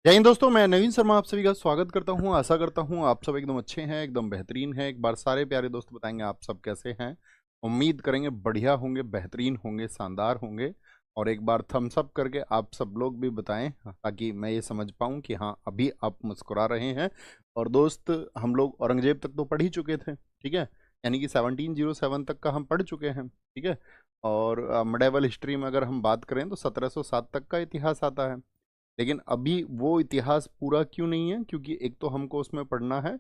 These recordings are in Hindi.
जय हिंद दोस्तों, मैं नवीन शर्मा आप सभी का स्वागत करता हूं। आशा करता हूं आप सब एकदम अच्छे हैं, एकदम बेहतरीन हैं। एक बार सारे प्यारे दोस्त बताएंगे आप सब कैसे हैं। उम्मीद करेंगे बढ़िया होंगे, बेहतरीन होंगे, शानदार होंगे। और एक बार थम्स अप करके आप सब लोग भी बताएं ताकि मैं ये समझ पाऊं कि हाँ अभी आप मुस्कुरा रहे हैं। और दोस्त, हम लोग औरंगजेब तक तो पढ़ ही चुके थे, ठीक है। यानी कि 1707 तक का हम पढ़ चुके हैं, ठीक है। और मिडेवल हिस्ट्री में अगर हम बात करें तो 1707 तक का इतिहास आता है। लेकिन अभी वो इतिहास पूरा क्यों नहीं है? क्योंकि एक तो हमको उसमें पढ़ना है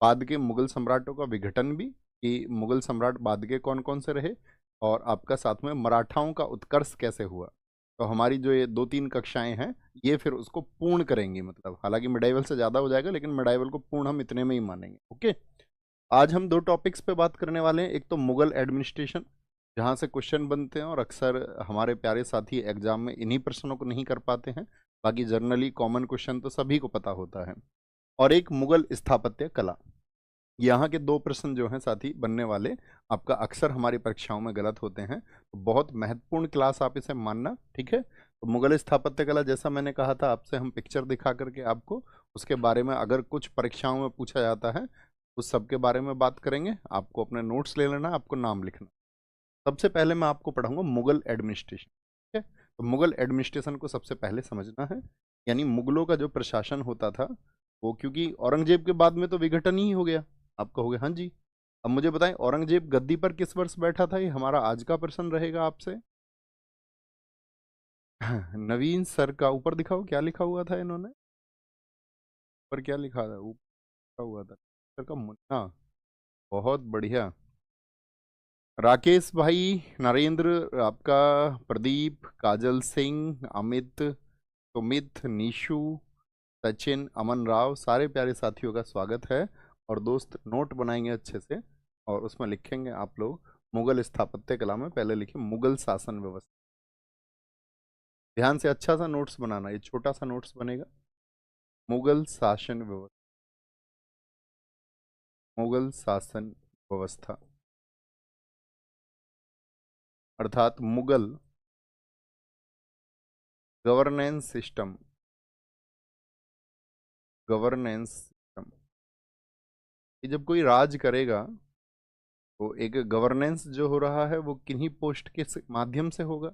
बाद के मुगल सम्राटों का विघटन भी, कि मुगल सम्राट बाद के कौन कौन से रहे, और आपका साथ में मराठाओं का उत्कर्ष कैसे हुआ। तो हमारी जो ये 2-3 कक्षाएं हैं ये फिर उसको पूर्ण करेंगी। मतलब हालांकि मिडाइवल से ज़्यादा हो जाएगा, लेकिन मिडाइवल को पूर्ण हम इतने में ही मानेंगे। ओके। आज हम दो टॉपिक्स पे बात करने वाले हैं। एक तो मुगल एडमिनिस्ट्रेशन, जहाँ से क्वेश्चन बनते हैं और अक्सर हमारे प्यारे साथी एग्जाम में इन्हीं प्रश्नों को नहीं कर पाते हैं। बाकी जनरली कॉमन क्वेश्चन तो सभी को पता होता है। और एक मुगल स्थापत्य कला। यहाँ के दो प्रश्न जो हैं साथी बनने वाले, आपका अक्सर हमारी परीक्षाओं में गलत होते हैं, तो बहुत महत्वपूर्ण क्लास आप इसे मानना, ठीक है। तो मुगल स्थापत्य कला, जैसा मैंने कहा था आपसे, हम पिक्चर दिखा करके आपको उसके बारे में अगर कुछ परीक्षाओं में पूछा जाता है उस सब के बारे में बात करेंगे। आपको अपने नोट्स ले लेना, आपको नाम लिखना। सबसे पहले मैं आपको पढ़ाऊंगा मुगल एडमिनिस्ट्रेशन, ठीक है। तो मुगल एडमिनिस्ट्रेशन को सबसे पहले समझना है। यानी मुगलों का जो प्रशासन होता था वो, क्योंकि औरंगजेब के बाद में तो विघटन ही हो गया। आप कहोगे हाँ जी। अब मुझे बताएं, औरंगजेब गद्दी पर किस वर्ष बैठा था? ये हमारा आज का प्रश्न रहेगा आपसे। नवीन सर का ऊपर दिखाओ, क्या लिखा हुआ था इन्होंने? ऊपर क्या लिखा था? ऊपर लिखा हुआ था सर का मुन्ना। बहुत बढ़िया। राकेश भाई, नरेंद्र, आपका प्रदीप, काजल सिंह, अमित, सुमित, निशु, सचिन, अमन राव, सारे प्यारे साथियों का स्वागत है। और दोस्त नोट बनाएंगे अच्छे से और उसमें लिखेंगे आप लोग मुगल स्थापत्य कला में पहले लिखे मुगल शासन व्यवस्था। ध्यान से अच्छा सा नोट्स बनाना, ये छोटा सा नोट्स बनेगा। मुगल शासन व्यवस्था, मुगल शासन व्यवस्था अर्थात Mughal governance system, governance system. ये जब कोई राज करेगा तो एक गवर्नेंस जो हो रहा है वो किन्हीं पोस्ट के माध्यम से होगा,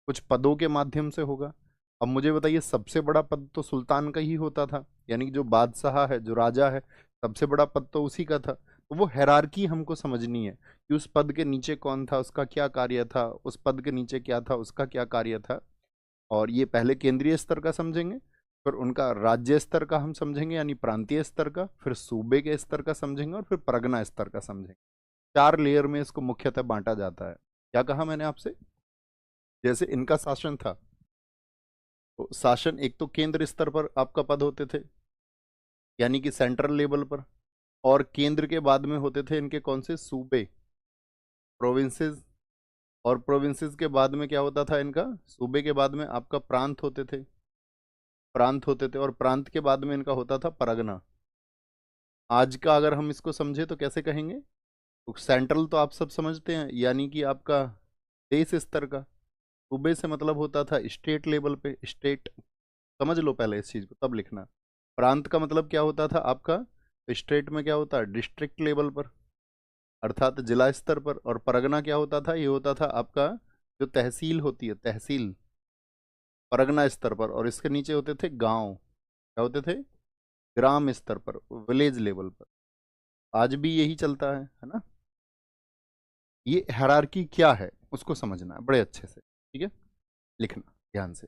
कुछ पदों के माध्यम से होगा। अब मुझे बताइए, सबसे बड़ा पद तो सुल्तान का ही होता था, यानी कि जो बादशाह है, जो राजा है, सबसे बड़ा पद तो उसी का था। तो वो हैरारकी हमको समझनी है कि उस पद के नीचे कौन था, उसका क्या कार्य था, उस पद के नीचे क्या था, उसका क्या कार्य था। और ये पहले केंद्रीय स्तर का समझेंगे, फिर उनका राज्य स्तर का हम समझेंगे यानी प्रांतीय स्तर का, फिर सूबे के स्तर का समझेंगे, और फिर परगना स्तर का समझेंगे। 4 लेयर में इसको मुख्यतः बांटा जाता है। क्या कहा मैंने आपसे? जैसे इनका शासन था, तो शासन एक तो केंद्र स्तर पर आपका पद होते थे, यानी कि सेंट्रल लेवल पर। और केंद्र के बाद में होते थे इनके कौन से? सूबे, प्रोविंसेस। और प्रोविंसेस के बाद में क्या होता था इनका? सूबे के बाद में आपका प्रांत होते थे, प्रांत होते थे। और प्रांत के बाद में इनका होता था परगना। आज का अगर हम इसको समझे तो कैसे कहेंगे? तो सेंट्रल तो आप सब समझते हैं, यानी कि आपका देश स्तर का। सूबे से मतलब होता था स्टेट लेवल पे, स्टेट। समझ लो पहले इस चीज को तब लिखना। प्रांत का मतलब क्या होता था आपका? स्टेट में क्या होता है? डिस्ट्रिक्ट लेवल पर, अर्थात जिला स्तर पर। और परगना क्या होता था? ये होता था आपका जो तहसील होती है, तहसील, परगना स्तर पर। और इसके नीचे होते थे गांव, क्या होते थे? ग्राम स्तर पर, विलेज लेवल पर। आज भी यही चलता है ना। ये हायरार्की क्या है उसको समझना है बड़े अच्छे से, ठीक है। लिखना ध्यान से।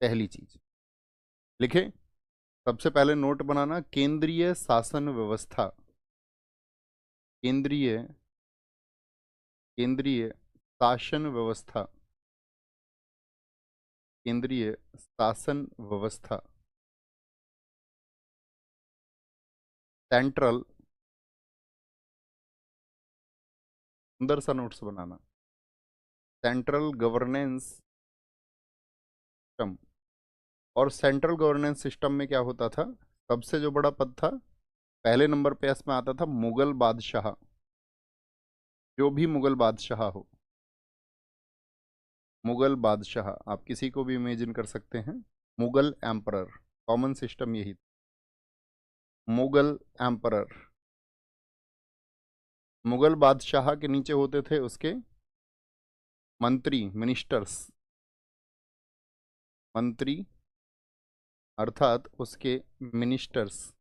पहली चीज लिखे, सबसे पहले नोट बनाना, केंद्रीय शासन व्यवस्था। केंद्रीय, केंद्रीय शासन व्यवस्था, केंद्रीय शासन व्यवस्था। सेंट्रल, सुंदर सा नोट्स बनाना, सेंट्रल गवर्नेंस सिस्टम। और सेंट्रल गवर्नेंस सिस्टम में क्या होता था? सबसे जो बड़ा पद था, पहले नंबर पे इसमें आता था मुगल बादशाह। जो भी मुगल बादशाह हो, मुगल बादशाह, आप किसी को भी इमेजिन कर सकते हैं, मुगल एम्परर। कॉमन सिस्टम यही था। मुगल एम्परर, मुगल बादशाह के नीचे होते थे उसके मंत्री, मिनिस्टर्स, मंत्री अर्थात उसके मिनिस्टर्स।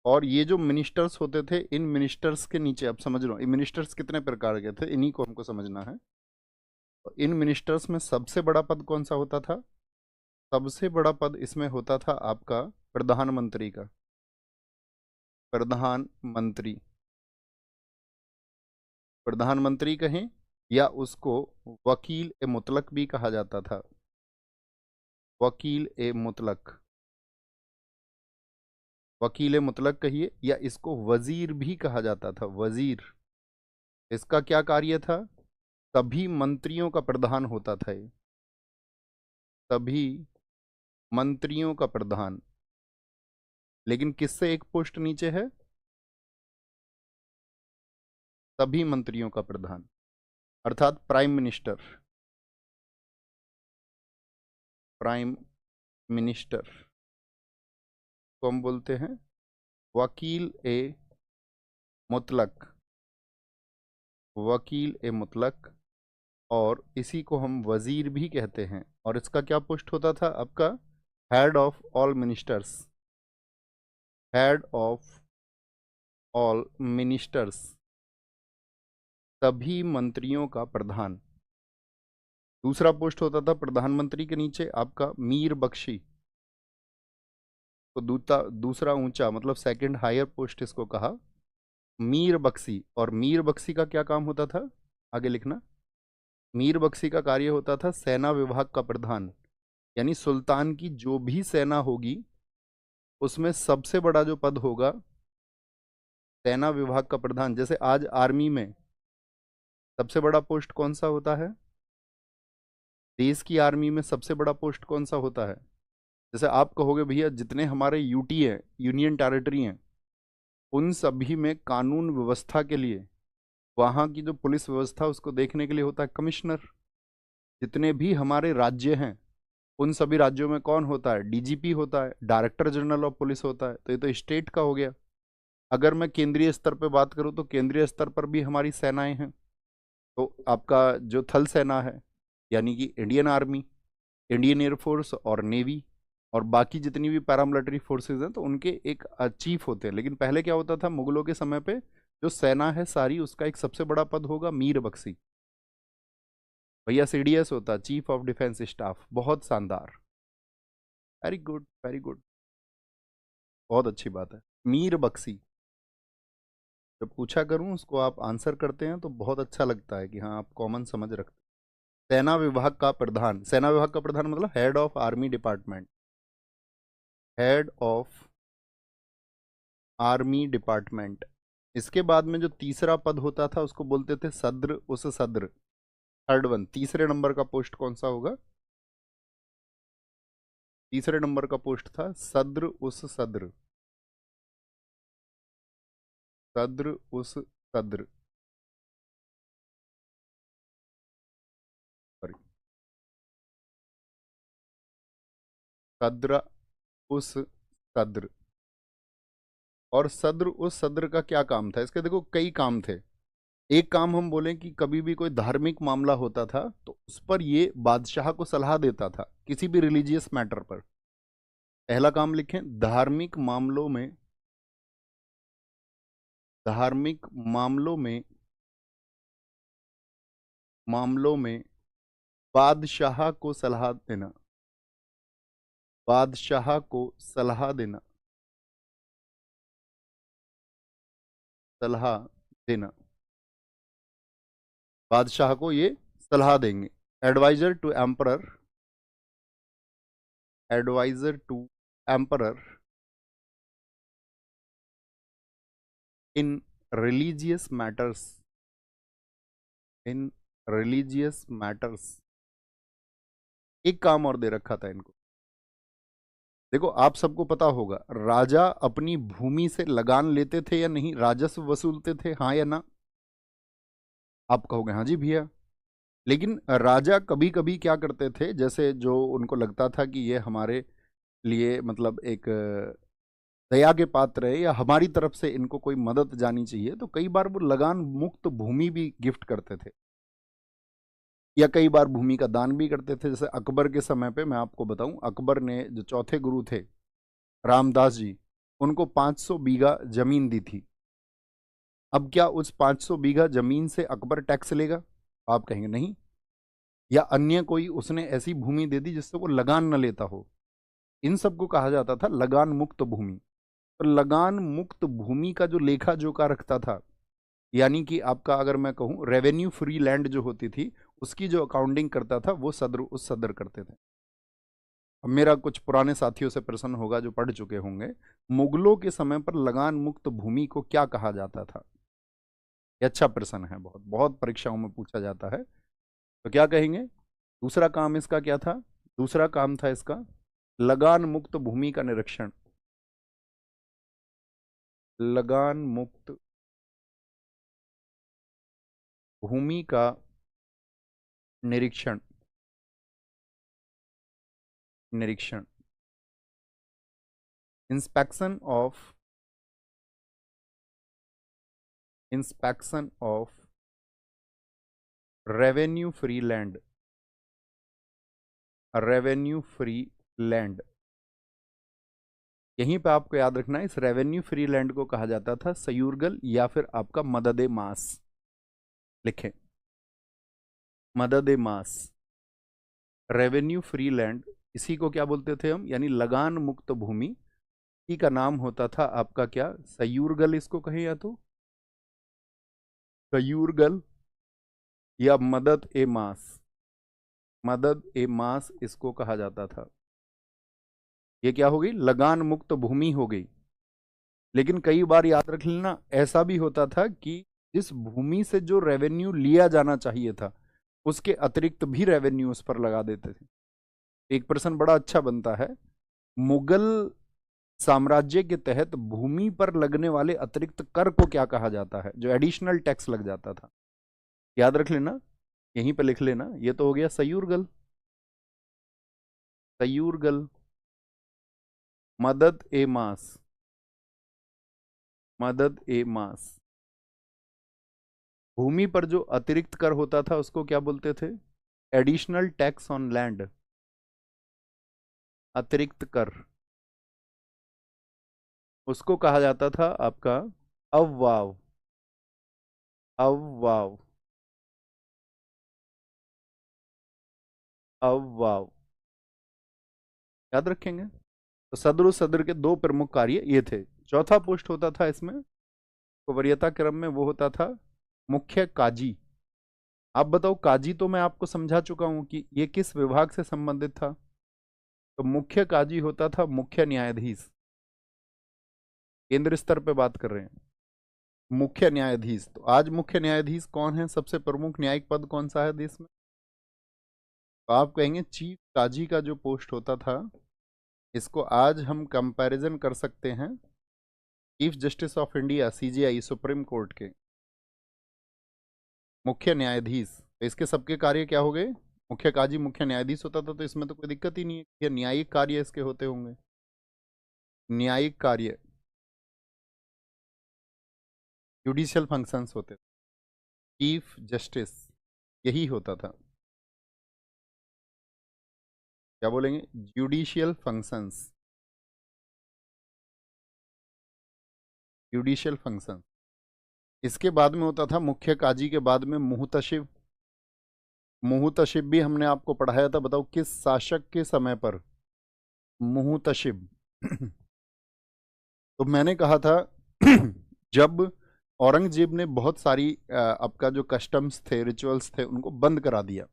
और ये जो मिनिस्टर्स होते थे, इन मिनिस्टर्स के नीचे, अब समझ लो ये मिनिस्टर्स कितने प्रकार के थे, इन्हीं को हमको समझना है। तो इन मिनिस्टर्स में सबसे बड़ा पद कौन सा होता था? सबसे बड़ा पद इसमें होता था आपका प्रधानमंत्री का। प्रधानमंत्री, प्रधानमंत्री कहें या उसको वकील ए मुतलक भी कहा जाता था। वकील ए मुतलक, वकील ए मुतलक कहिए, या इसको वजीर भी कहा जाता था। वजीर, इसका क्या कार्य था? सभी मंत्रियों का प्रधान होता था ये, सभी मंत्रियों का प्रधान। लेकिन किससे एक पोस्ट नीचे है? सभी मंत्रियों का प्रधान, अर्थात प्राइम मिनिस्टर। प्राइम मिनिस्टर को हम बोलते हैं वकील ए मुतलक, वकील ए मुतलक। और इसी को हम वजीर भी कहते हैं। और इसका क्या पोस्ट होता था आपका? Head of all ministers, head of all ministers, सभी मंत्रियों का प्रधान। दूसरा पोस्ट होता था प्रधानमंत्री के नीचे आपका मीर बख्शी। तो दूसरा ऊंचा मतलब सेकंड हायर पोस्ट इसको कहा मीर बख्शी। और मीर बख्शी का क्या काम होता था? आगे लिखना। मीर बख्शी का कार्य होता था सेना विभाग का प्रधान। यानी सुल्तान की जो भी सेना होगी उसमें सबसे बड़ा जो पद होगा सेना विभाग का प्रधान। जैसे आज आर्मी में सबसे बड़ा पोस्ट कौन सा होता है? देश की आर्मी में सबसे बड़ा पोस्ट कौन सा होता है? जैसे आप कहोगे भैया जितने हमारे यूटी है, यूनियन टेरिटरी हैं, उन सभी में कानून व्यवस्था के लिए वहाँ की जो पुलिस व्यवस्था उसको देखने के लिए होता है कमिश्नर। जितने भी हमारे राज्य हैं उन सभी राज्यों में कौन होता है? डीजीपी होता है, डायरेक्टर जनरल ऑफ पुलिस होता है। तो ये तो स्टेट का हो गया। अगर मैं केंद्रीय स्तर पर बात करूं तो केंद्रीय स्तर पर भी हमारी सेनाएं हैं। तो आपका जो थल सेना है यानी कि इंडियन आर्मी, इंडियन एयरफोर्स और नेवी, और बाकी जितनी भी पैरामिलिट्री फोर्सेज हैं तो उनके एक चीफ होते हैं। लेकिन पहले क्या होता था मुगलों के समय पे, जो सेना है सारी उसका एक सबसे बड़ा पद होगा मीर बख्शी। भैया सीडीएस होता, चीफ ऑफ डिफेंस स्टाफ। बहुत शानदार, वेरी गुड वेरी गुड, बहुत अच्छी बात है। मीर बख्शी जब पूछा करूं उसको आप आंसर करते हैं तो बहुत अच्छा लगता है कि हाँ आप कॉमन समझ रखते हैं। सेना विभाग का प्रधान, सेना विभाग का प्रधान मतलब head of army department, head of army department. इसके बाद में जो तीसरा पद होता था उसको बोलते थे सद्र उस सद्र। थर्ड वन, तीसरे नंबर का पोस्ट कौन सा होगा? तीसरे नंबर का पोस्ट था सद्र उस सद्र, सद्र उस सद्र, सॉरी, सद्र उस सद्र। और सद्र उस सद्र का क्या काम था? इसके देखो कई काम थे। एक काम हम बोलें कि कभी भी कोई धार्मिक मामला होता था तो उस पर ये बादशाह को सलाह देता था, किसी भी रिलीजियस मैटर पर। पहला काम लिखें, धार्मिक मामलों में, धार्मिक मामलों में बादशाह को सलाह देना, बादशाह को सलाह देना, सलाह देना, बादशाह को ये सलाह देंगे। Adviser to emperor, adviser to emperor in religious matters, in religious matters. एक काम और दे रखा था इनको। देखो आप सबको पता होगा राजा अपनी भूमि से लगान लेते थे या नहीं, राजस्व वसूलते थे, हाँ या ना? आप कहोगे हाँ जी भैया। लेकिन राजा कभी कभी क्या करते थे, जैसे जो उनको लगता था कि ये हमारे लिए मतलब एक दया के पात्र है या हमारी तरफ से इनको कोई मदद जानी चाहिए, तो कई बार वो लगान मुक्त भूमि भी गिफ्ट करते थे या कई बार भूमि का दान भी करते थे। जैसे अकबर के समय पे मैं आपको बताऊं, अकबर ने जो चौथे गुरु थे रामदास जी, उनको 500 बीघा जमीन दी थी। अब क्या उस 500 बीघा जमीन से अकबर टैक्स लेगा? आप कहेंगे नहीं। या अन्य कोई उसने ऐसी भूमि दे दी जिससे वो लगान न लेता हो, इन सबको कहा जाता था लगान मुक्त भूमि। तो लगान मुक्त भूमि का जो लेखा जोखा रखता था, यानी कि आपका अगर मैं कहूँ रेवेन्यू फ्री लैंड जो होती थी, उसकी जो अकाउंटिंग करता था वो सदर करते थे। अब मेरा कुछ पुराने साथियों से प्रश्न होगा जो पढ़ चुके होंगे, मुगलों के समय पर लगान मुक्त भूमि को क्या कहा जाता था? ये अच्छा प्रश्न है, बहुत बहुत परीक्षाओं में पूछा जाता है। तो क्या कहेंगे? दूसरा काम इसका क्या था? दूसरा काम था इसका लगान मुक्त भूमि का निरीक्षण। लगान मुक्त भूमि का निरीक्षण। निरीक्षण, inspection of, inspection of revenue free land. Revenue free land, यहीं पे आपको याद रखना है, इस रेवेन्यू फ्री लैंड को कहा जाता था सयूरगल या फिर आपका मदद मास। लिखें, मदद मास, रेवेन्यू फ्री लैंड, इसी को क्या बोलते थे हम? यानी लगान मुक्त भूमि। इसी का नाम होता था आपका क्या? सयूरगल इसको कहें, या तो सयूरगल या मदद ए मास। मदद ए मास इसको कहा जाता था। ये क्या हो गई? लगान मुक्त भूमि हो गई। लेकिन कई बार याद रख लेना, ऐसा भी होता था कि जिस भूमि से जो रेवेन्यू लिया जाना चाहिए था, उसके अतिरिक्त भी रेवेन्यू उस पर लगा देते थे। एक प्रश्न बड़ा अच्छा बनता है, मुगल साम्राज्य के तहत भूमि पर लगने वाले अतिरिक्त कर को क्या कहा जाता है, जो एडिशनल टैक्स लग जाता था? याद रख लेना, यहीं पे लिख लेना। ये तो हो गया सयूरगल। सयूरगल, मदद ए मास, मदद ए मास। भूमि पर जो अतिरिक्त कर होता था उसको क्या बोलते थे? Additional tax on land. अतिरिक्त कर, उसको कहा जाता था आपका अववाव। अववाव, अववाव, याद रखेंगे। तो सदर और सदर के दो प्रमुख कार्य ये थे। चौथा पोस्ट होता था इसमें, तो वरीयता क्रम में वो होता था मुख्य काजी। आप बताओ, काजी तो मैं आपको समझा चुका हूं कि ये किस विभाग से संबंधित था। तो मुख्य काजी होता था मुख्य न्यायाधीश। केंद्र स्तर पे बात कर रहे हैं, मुख्य न्यायाधीश। तो आज मुख्य न्यायाधीश कौन है? सबसे प्रमुख न्यायिक पद कौन सा है देश में? तो आप कहेंगे चीफ काजी का जो पोस्ट होता था, इसको आज हम कंपैरिजन कर सकते हैं chief justice of India CJI, supreme court के मुख्य न्यायाधीश। तो इसके सबके कार्य क्या हो गए? मुख्य काजी मुख्य न्यायाधीश होता था, तो इसमें तो कोई दिक्कत ही नहीं है, ये न्यायिक कार्य इसके होते होंगे। न्यायिक कार्य, जुडिशियल फंक्शंस होते थे, चीफ जस्टिस यही होता था। क्या बोलेंगे? Judicial functions, judicial function. इसके बाद में होता था मुख्य काजी के बाद में मुहतशिब। मुहतशिब भी हमने आपको पढ़ाया था, बताओ किस शासक के समय पर? मुहतशिब तो मैंने कहा था जब औरंगजेब ने बहुत सारी आपका जो कस्टम्स थे, रिचुअल्स थे, उनको बंद करा दिया।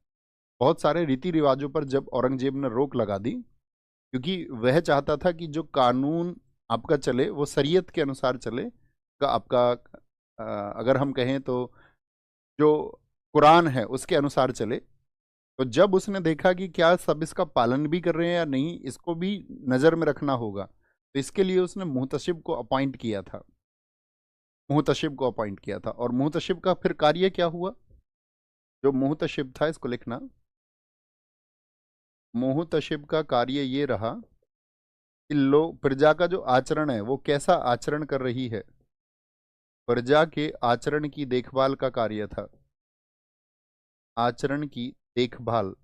बहुत सारे रीति रिवाजों पर जब औरंगजेब ने रोक लगा दी, क्योंकि वह चाहता था कि जो कानून आपका चले वो शरीयत के अनुसार चले। का आपका अगर हम कहें तो जो कुरान है उसके अनुसार चले। तो जब उसने देखा कि क्या सब इसका पालन भी कर रहे हैं या नहीं, इसको भी नज़र में रखना होगा, तो इसके लिए उसने मुहतशिब को अपॉइंट किया था। मुहतशिब को अपॉइंट किया था, और मुहतशिब का फिर कार्य क्या हुआ? जो मुहतशिब था, इसको लिखना, मुहतशिब का कार्य ये रहा कि प्रजा का जो आचरण है वो कैसा आचरण कर रही है, प्रजा के आचरण की देखभाल का कार्य था, आचरण की देखभाल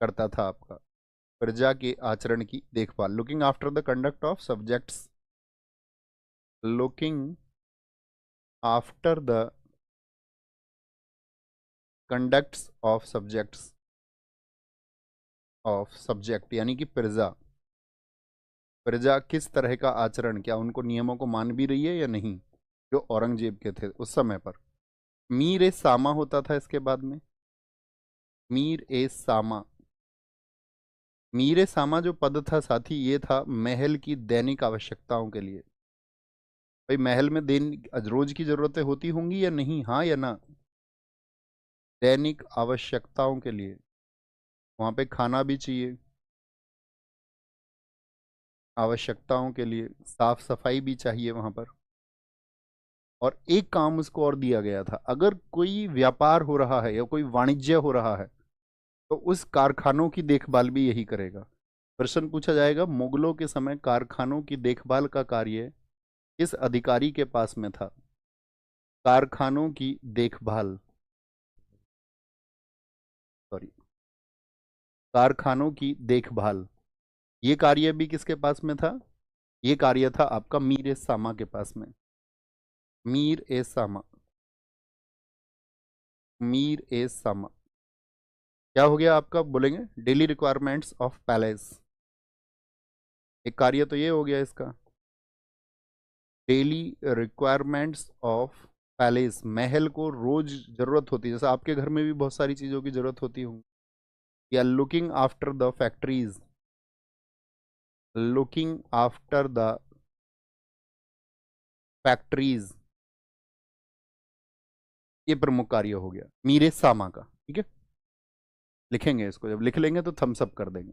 करता था आपका, प्रजा के आचरण की देखभाल, looking after the conduct of subjects, looking after the conducts of subjects, of subject यानी कि प्रजा, प्रजा किस तरह का आचरण, क्या उनको नियमों को मान भी रही है या नहीं, जो औरंगजेब के थे उस समय पर। मीर ए सामा होता था इसके बाद में, मीर ए सामा, मीर ए सामा जो पद था साथी, ये था महल की दैनिक आवश्यकताओं के लिए। भाई महल में दिन रोज की जरूरतें होती होंगी या नहीं, हाँ या ना, दैनिक आवश्यकताओं के लिए, वहां पे खाना भी चाहिए, आवश्यकताओं के लिए साफ सफाई भी चाहिए वहां पर। और एक काम उसको और दिया गया था, अगर कोई व्यापार हो रहा है या कोई वाणिज्य हो रहा है तो उस कारखानों की देखभाल भी यही करेगा। प्रश्न पूछा जाएगा, मुगलों के समय कारखानों की देखभाल का कार्य किस अधिकारी के पास में था, कारखानों की देखभाल, सॉरी, कारखानों की देखभाल, ये कार्य भी किसके पास में था, ये कार्य था आपका मीर ए सामा के पास में, मीर ए सामा, मीर ए सामा। क्या हो गया आपका, बोलेंगे डेली रिक्वायरमेंट्स ऑफ पैलेस, एक कार्य तो ये हो गया इसका, डेली रिक्वायरमेंट्स ऑफ पैलेस, महल को रोज जरूरत होती है, जैसे आपके घर में भी बहुत सारी चीजों की जरूरत होती होंगी। या looking after the factories, looking after the factories, ये प्रमुख कार्य हो गया मीरे सामा का। ठीक है, लिखेंगे इसको, जब लिख लेंगे तो थम्स अप कर देंगे,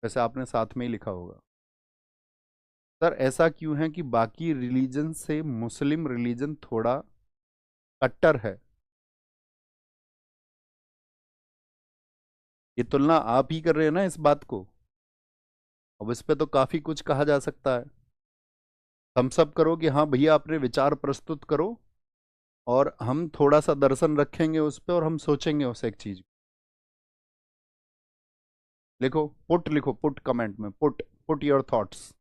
वैसे आपने साथ में ही लिखा होगा। सर ऐसा क्यों है कि बाकी रिलीजन से मुस्लिम रिलीजन थोड़ा कट्टर है, ये तुलना आप ही कर रहे हैं ना इस बात को, अब इस पे तो काफी कुछ कहा जा सकता है। थम्स अप करो कि हाँ भैया अपने विचार प्रस्तुत करो, और हम थोड़ा सा दर्शन रखेंगे उस पर और हम सोचेंगे उस एक चीज। लिखो पुट, लिखो पुट कमेंट में, पुट, पुट योर थॉट्स,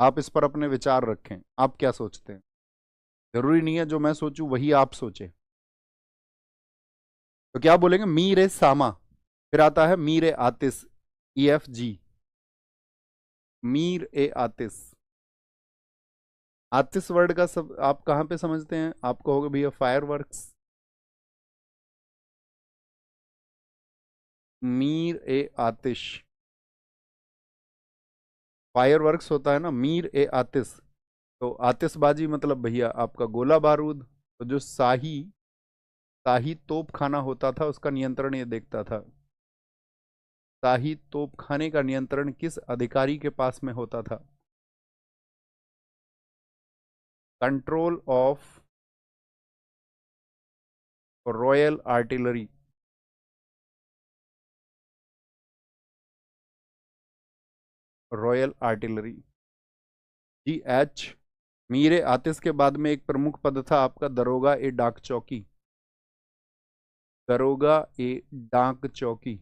आप इस पर अपने विचार रखें, आप क्या सोचते हैं, जरूरी नहीं है जो मैं सोचूं वही आप सोचे। तो क्या बोलेंगे, मीर ए सामा, फिर आता है मीर ए आतिश, EFG, मीर ए आतिश। आतिश वर्ड का सब आप कहाँ पे समझते हैं, आप कहोगे भैया फायर वर्क्स, मीर ए आतिश, फायर वर्क्स होता है ना, मीर ए आतिश, तो आतिशबाजी मतलब भैया आपका गोला बारूद। तो जो शाही शाही तोप खाना होता था उसका नियंत्रण ये देखता था, शाही तोप खाने का नियंत्रण किस अधिकारी के पास में होता था, control of royal artillery, royal artillery. GH, मीरे आतिश के बाद में एक प्रमुख पद था आपका दरोगा ए डाक चौकी, दरोगा ए डाक चौकी।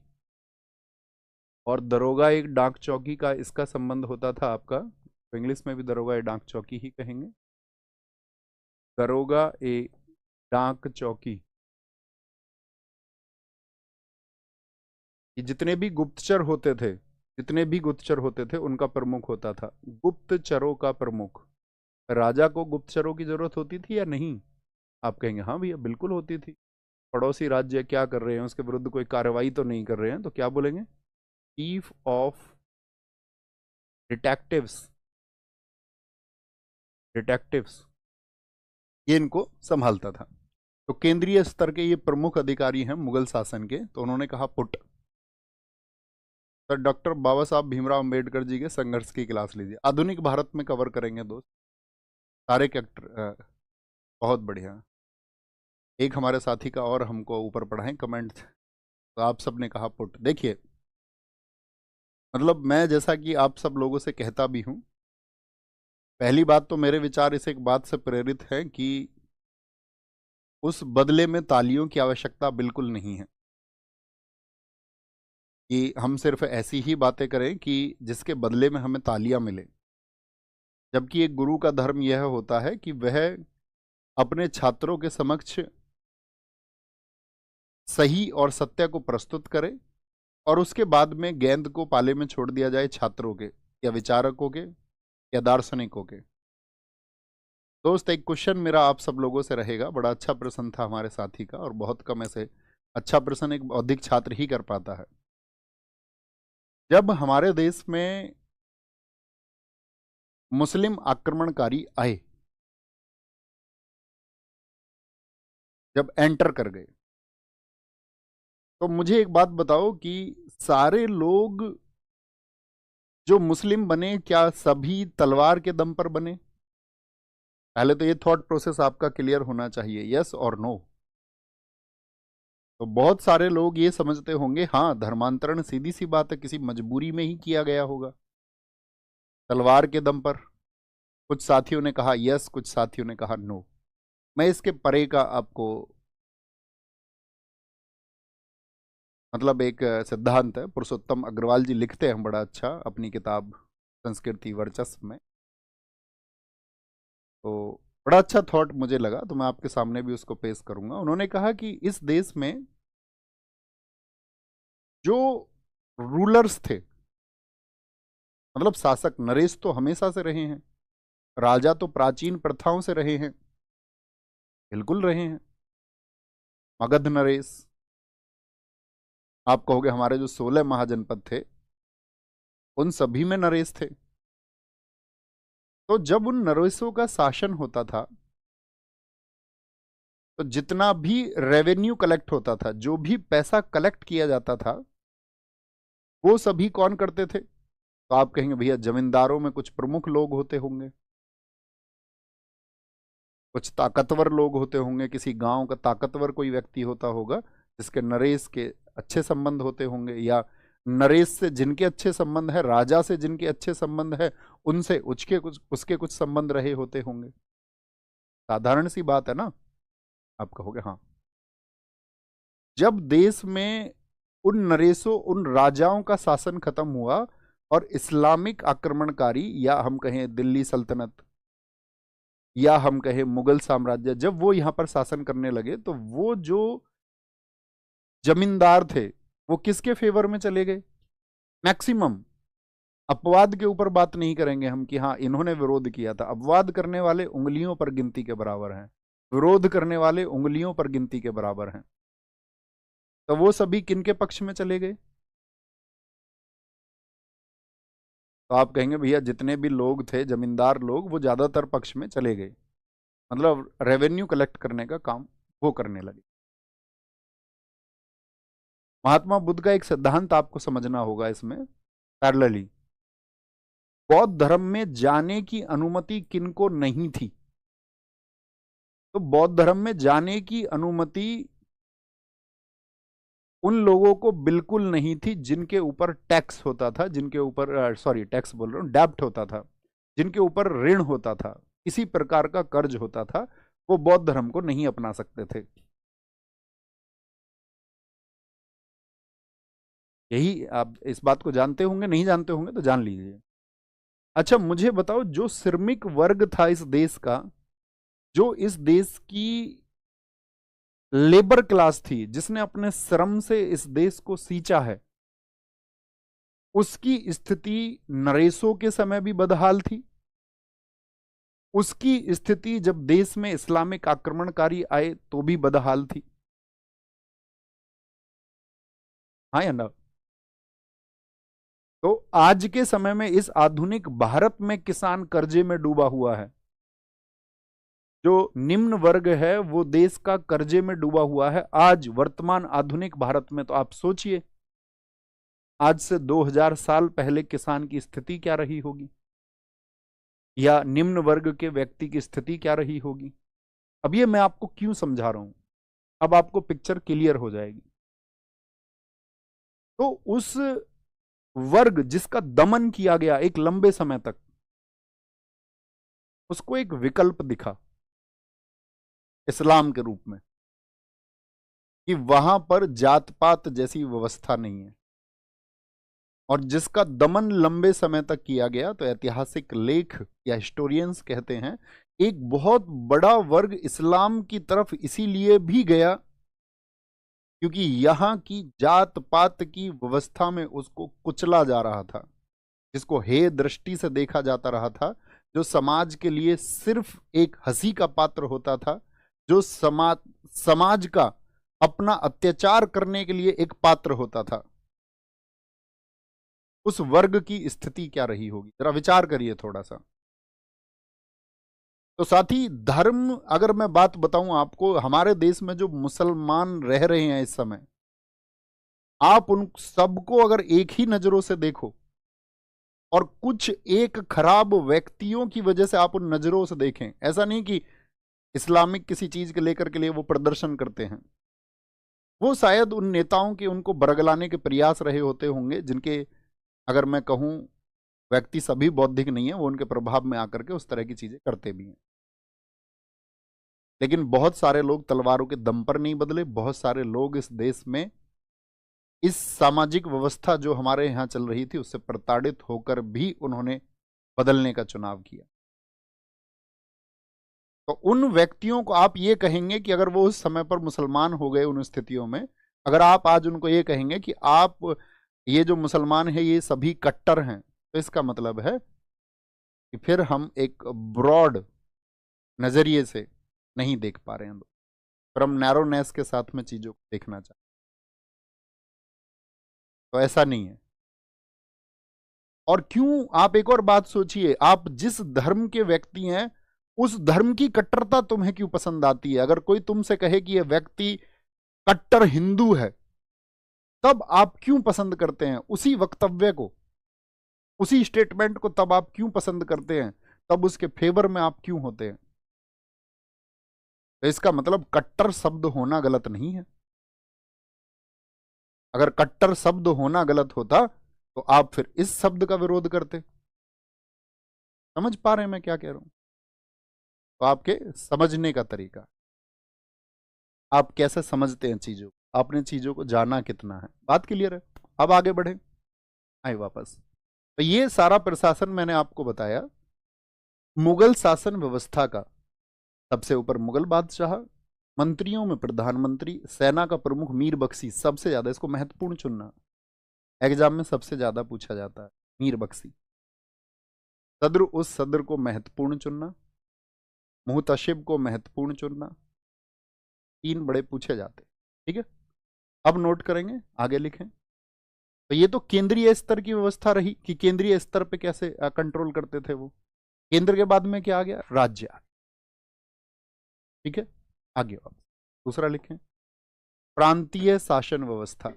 और दरोगा एक डाक चौकी का इसका संबंध होता था आपका, तो इंग्लिश में भी दरोगा ए डाक चौकी ही कहेंगे, दरोगा ए डाक चौकी। ये जितने भी गुप्तचर होते थे, जितने भी गुप्तचर होते थे उनका प्रमुख होता था, गुप्तचरों का प्रमुख। राजा को गुप्तचरों की जरूरत होती थी या नहीं, आप कहेंगे हाँ भैया बिल्कुल होती थी, पड़ोसी राज्य क्या कर रहे हैं उसके विरुद्ध कोई कार्रवाई तो नहीं कर रहे हैं, तो क्या बोलेंगे, चीफ ऑफ डिटेक्टिव्स, डिटेक्टिव्स, ये इनको संभालता था। तो केंद्रीय स्तर के ये प्रमुख अधिकारी हैं मुगल शासन के, तो उन्होंने कहा पुट। सर डॉक्टर बाबा साहब भीमराव अंबेडकर जी के संघर्ष की क्लास लीजिए, आधुनिक भारत में कवर करेंगे दोस्त, सारे कैरेक्टर, बहुत बढ़िया। एक हमारे साथी का और हमको ऊपर पढ़ाएं कमेंट, तो आप सबने कहा पुट। देखिए मतलब मैं जैसा कि आप सब लोगों से कहता भी हूं, पहली बात तो मेरे विचार इस एक बात से प्रेरित है कि उस बदले में तालियों की आवश्यकता बिल्कुल नहीं है कि हम सिर्फ ऐसी ही बातें करें कि जिसके बदले में हमें तालियां मिले। जबकि एक गुरु का धर्म यह होता है कि वह अपने छात्रों के समक्ष सही और सत्य को प्रस्तुत करे और उसके बाद में गेंद को पाले में छोड़ दिया जाए छात्रों के या विचारकों के या दार्शनिकों के। दोस्त, एक क्वेश्चन मेरा आप सब लोगों से रहेगा। बड़ा अच्छा प्रश्न था हमारे साथी का और बहुत कम ऐसे अच्छा प्रश्न एक बौद्धिक छात्र ही कर पाता है। जब हमारे देश में मुस्लिम आक्रमणकारी आए, जब एंटर कर गए, तो मुझे एक बात बताओ कि सारे लोग जो मुस्लिम बने क्या सभी तलवार के दम पर बने? पहले तो ये थॉट प्रोसेस आपका क्लियर होना चाहिए, यस और नो। तो बहुत सारे लोग ये समझते होंगे हाँ धर्मांतरण सीधी सी बात है, किसी मजबूरी में ही किया गया होगा तलवार के दम पर। कुछ साथियों ने कहा यस, कुछ साथियों ने कहा नो। मैं इसके परे का आपको मतलब एक सिद्धांत है, पुरुषोत्तम अग्रवाल जी लिखते हैं बड़ा अच्छा अपनी किताब संस्कृति वर्चस्व में। तो बड़ा अच्छा थॉट मुझे लगा, तो मैं आपके सामने भी उसको पेश करूंगा। उन्होंने कहा कि इस देश में जो रूलर्स थे, मतलब शासक, नरेश तो हमेशा से रहे हैं, राजा तो प्राचीन प्रथाओं से रहे हैं, बिल्कुल रहे हैं। मगध नरेश, आप कहोगे हमारे जो 16 महाजनपद थे उन सभी में नरेश थे। तो जब उन नरेशों का शासन होता था तो जितना भी रेवेन्यू कलेक्ट होता था, जो भी पैसा कलेक्ट किया जाता था, वो सभी कौन करते थे? तो आप कहेंगे भैया जमींदारों में कुछ प्रमुख लोग होते होंगे, कुछ ताकतवर लोग होते होंगे, किसी गांव का ताकतवर कोई व्यक्ति होता होगा जिसके नरेश के अच्छे संबंध होते होंगे, या नरेश से जिनके अच्छे संबंध है, राजा से जिनके अच्छे संबंध है, उनसे उसके कुछ संबंध रहे होते होंगे। साधारण सी बात है ना? आप कहोगे हाँ। जब देश में उन नरेशों, उन राजाओं का शासन खत्म हुआ और इस्लामिक आक्रमणकारी, या हम कहें दिल्ली सल्तनत, या हम कहें मुगल साम्राज्य, जब वो यहां पर शासन करने लगे, तो वो जो जमींदार थे वो किसके फेवर में चले गए? मैक्सिमम। अपवाद के ऊपर बात नहीं करेंगे हम कि हाँ इन्होंने विरोध किया था, अपवाद करने वाले उंगलियों पर गिनती के बराबर हैं, विरोध करने वाले उंगलियों पर गिनती के बराबर हैं। तो वो सभी किनके पक्ष में चले गए? तो आप कहेंगे भैया जितने भी लोग थे जमींदार लोग वो ज्यादातर पक्ष में चले गए, मतलब रेवेन्यू कलेक्ट करने का काम वो करने लगे। महात्मा बुद्ध का एक सिद्धांत आपको समझना होगा इसमें पैरेलली। बौद्ध धर्म में जाने की अनुमति किनको नहीं थी? तो बौद्ध धर्म में जाने की अनुमति उन लोगों को बिल्कुल नहीं थी जिनके ऊपर टैक्स होता था, जिनके ऊपर सॉरी टैक्स बोल रहा हूं, डेब्ट होता था, जिनके ऊपर ऋण होता था, किसी प्रकार का कर्ज होता था, वो बौद्ध धर्म को नहीं अपना सकते थे। यही आप इस बात को जानते होंगे, नहीं जानते होंगे तो जान लीजिए। अच्छा मुझे बताओ, जो श्रमिक वर्ग था इस देश का, जो इस देश की लेबर क्लास थी, जिसने अपने श्रम से इस देश को सींचा है, उसकी स्थिति नरेशों के समय भी बदहाल थी। उसकी स्थिति जब देश में इस्लामिक आक्रमणकारी आए तो भी बदहाल थी। हाँ या ना? तो आज के समय में इस आधुनिक भारत में किसान कर्जे में डूबा हुआ है। जो निम्न वर्ग है वो देश का कर्जे में डूबा हुआ है आज वर्तमान आधुनिक भारत में। तो आप सोचिए आज से 2000 साल पहले किसान की स्थिति क्या रही होगी, या निम्न वर्ग के व्यक्ति की स्थिति क्या रही होगी। अब ये मैं आपको क्यों समझा रहा हूं, अब आपको पिक्चर क्लियर हो जाएगी। तो उस वर्ग जिसका दमन किया गया एक लंबे समय तक, उसको एक विकल्प दिखा इस्लाम के रूप में कि वहां पर जात पात जैसी व्यवस्था नहीं है, और जिसका दमन लंबे समय तक किया गया। तो ऐतिहासिक लेख या हिस्टोरियंस कहते हैं एक बहुत बड़ा वर्ग इस्लाम की तरफ इसीलिए भी गया क्योंकि यहां की जात पात की व्यवस्था में उसको कुचला जा रहा था, जिसको हे दृष्टि से देखा जाता रहा था, जो समाज के लिए सिर्फ एक हंसी का पात्र होता था, जो समाज का अपना अत्याचार करने के लिए एक पात्र होता था। उस वर्ग की स्थिति क्या रही होगी, जरा विचार करिए थोड़ा सा। तो साथी, धर्म, अगर मैं बात बताऊं आपको, हमारे देश में जो मुसलमान रह रहे हैं इस समय, आप उन सबको अगर एक ही नजरों से देखो और कुछ एक खराब व्यक्तियों की वजह से आप उन नजरों से देखें, ऐसा नहीं कि इस्लामिक किसी चीज के लेकर के लिए वो प्रदर्शन करते हैं, वो शायद उन नेताओं के उनको बरगलाने के प्रयास रहे होते होंगे, जिनके, अगर मैं कहूं, व्यक्ति सभी बौद्धिक नहीं है, वो उनके प्रभाव में आकर के उस तरह की चीजें करते भी हैं। लेकिन बहुत सारे लोग तलवारों के दम पर नहीं बदले, बहुत सारे लोग इस देश में इस सामाजिक व्यवस्था जो हमारे यहाँ चल रही थी उससे प्रताड़ित होकर भी उन्होंने बदलने का चुनाव किया। तो उन व्यक्तियों को आप ये कहेंगे कि अगर वो उस समय पर मुसलमान हो गए उन स्थितियों में, अगर आप आज उनको ये कहेंगे कि आप, ये जो मुसलमान है ये सभी कट्टर हैं, तो इसका मतलब है कि फिर हम एक ब्रॉड नजरिए से नहीं देख पा रहे हैं, पर हम नैरोनेस के साथ में चीजों को देखना चाहते हैं। तो ऐसा नहीं है। और क्यों, आप एक और बात सोचिए, आप जिस धर्म के व्यक्ति हैं उस धर्म की कट्टरता तुम्हें क्यों पसंद आती है? अगर कोई तुमसे कहे कि यह व्यक्ति कट्टर हिंदू है, तब आप क्यों पसंद करते हैं उसी वक्तव्य को, उसी स्टेटमेंट को? तब आप क्यों पसंद करते हैं? तब उसके फेवर में आप क्यों होते हैं? तो इसका मतलब कट्टर शब्द होना गलत नहीं है। अगर कट्टर शब्द होना गलत होता तो आप फिर इस शब्द का विरोध करते। समझ पा रहे हैं मैं क्या कह रहा हूं? तो आपके समझने का तरीका, आप कैसे समझते हैं चीजों को, आपने चीजों को जाना कितना है, बात क्लियर है? अब आगे बढ़े, आए वापस। तो ये सारा प्रशासन मैंने आपको बताया मुगल शासन व्यवस्था का। सबसे ऊपर मुगल बादशाह, मंत्रियों में प्रधानमंत्री, सेना का प्रमुख मीर बख्शी, सबसे ज्यादा, इसको महत्वपूर्ण चुनना, एग्जाम में सबसे ज्यादा पूछा जाता है, मीर बख्शी। सदर, उस सदर को महत्वपूर्ण चुनना, मुहतशिब को महत्वपूर्ण चुनना, तीन बड़े पूछे जाते। ठीक है, अब नोट करेंगे, आगे लिखें। तो ये तो केंद्रीय स्तर की व्यवस्था रही कि केंद्रीय स्तर पे कैसे कंट्रोल करते थे वो। केंद्र के बाद में क्या आ गया? राज्य आ गया। ठीक है, आगे अब दूसरा लिखें, प्रांतीय शासन व्यवस्था।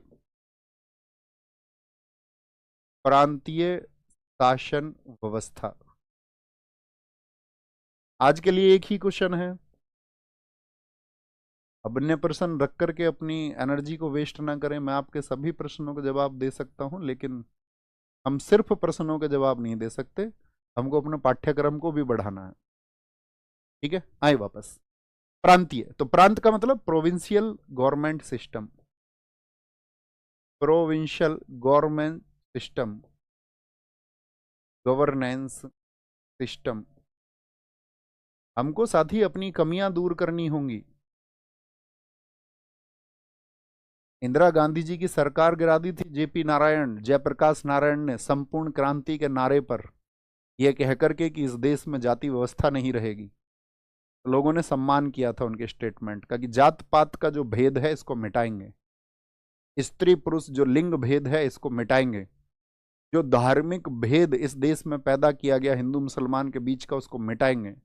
प्रांतीय शासन व्यवस्था, आज के लिए एक ही क्वेश्चन है। अब अन्य प्रश्न रख करके अपनी एनर्जी को वेस्ट ना करें, मैं आपके सभी प्रश्नों का जवाब दे सकता हूं, लेकिन हम सिर्फ प्रश्नों के जवाब नहीं दे सकते, हमको अपने पाठ्यक्रम को भी बढ़ाना है। ठीक है, आए वापस। प्रांतीय, तो प्रांत का मतलब provincial government system, provincial government system, governance system. हमको साथ ही अपनी कमियां दूर करनी होंगी। इंदिरा गांधी जी की सरकार गिरा दी थी जेपी नारायण, जयप्रकाश नारायण ने, संपूर्ण क्रांति के नारे पर यह कहकर के कि इस देश में जाति व्यवस्था नहीं रहेगी। तो लोगों ने सम्मान किया था उनके स्टेटमेंट का कि जात पात का जो भेद है इसको मिटाएंगे, स्त्री पुरुष जो लिंग भेद है इसको मिटाएंगे, जो धार्मिक भेद इस देश में पैदा किया गया हिंदू मुसलमान के बीच का उसको मिटाएंगे।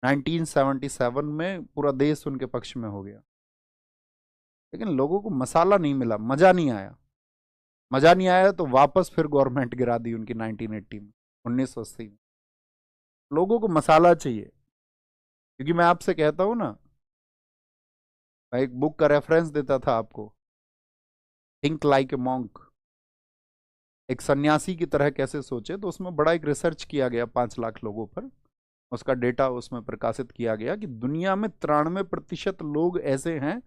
1977 में पूरा देश उनके पक्ष में हो गया, लेकिन लोगों को मसाला नहीं मिला, मजा नहीं आया। मजा नहीं आया तो वापस फिर गवर्नमेंट गिरा दी उनकी 1980 में, 1980 में। लोगों को मसाला चाहिए, क्योंकि मैं आपसे कहता हूं ना, मैं एक बुक का रेफरेंस देता था आपको, थिंक लाइक ए मॉन्क, एक सन्यासी की तरह कैसे सोचे, तो उसमें बड़ा एक रिसर्च किया गया 5 लाख लोगों पर। उसका डेटा उसमें प्रकाशित किया गया कि दुनिया में 93% लोग ऐसे हैं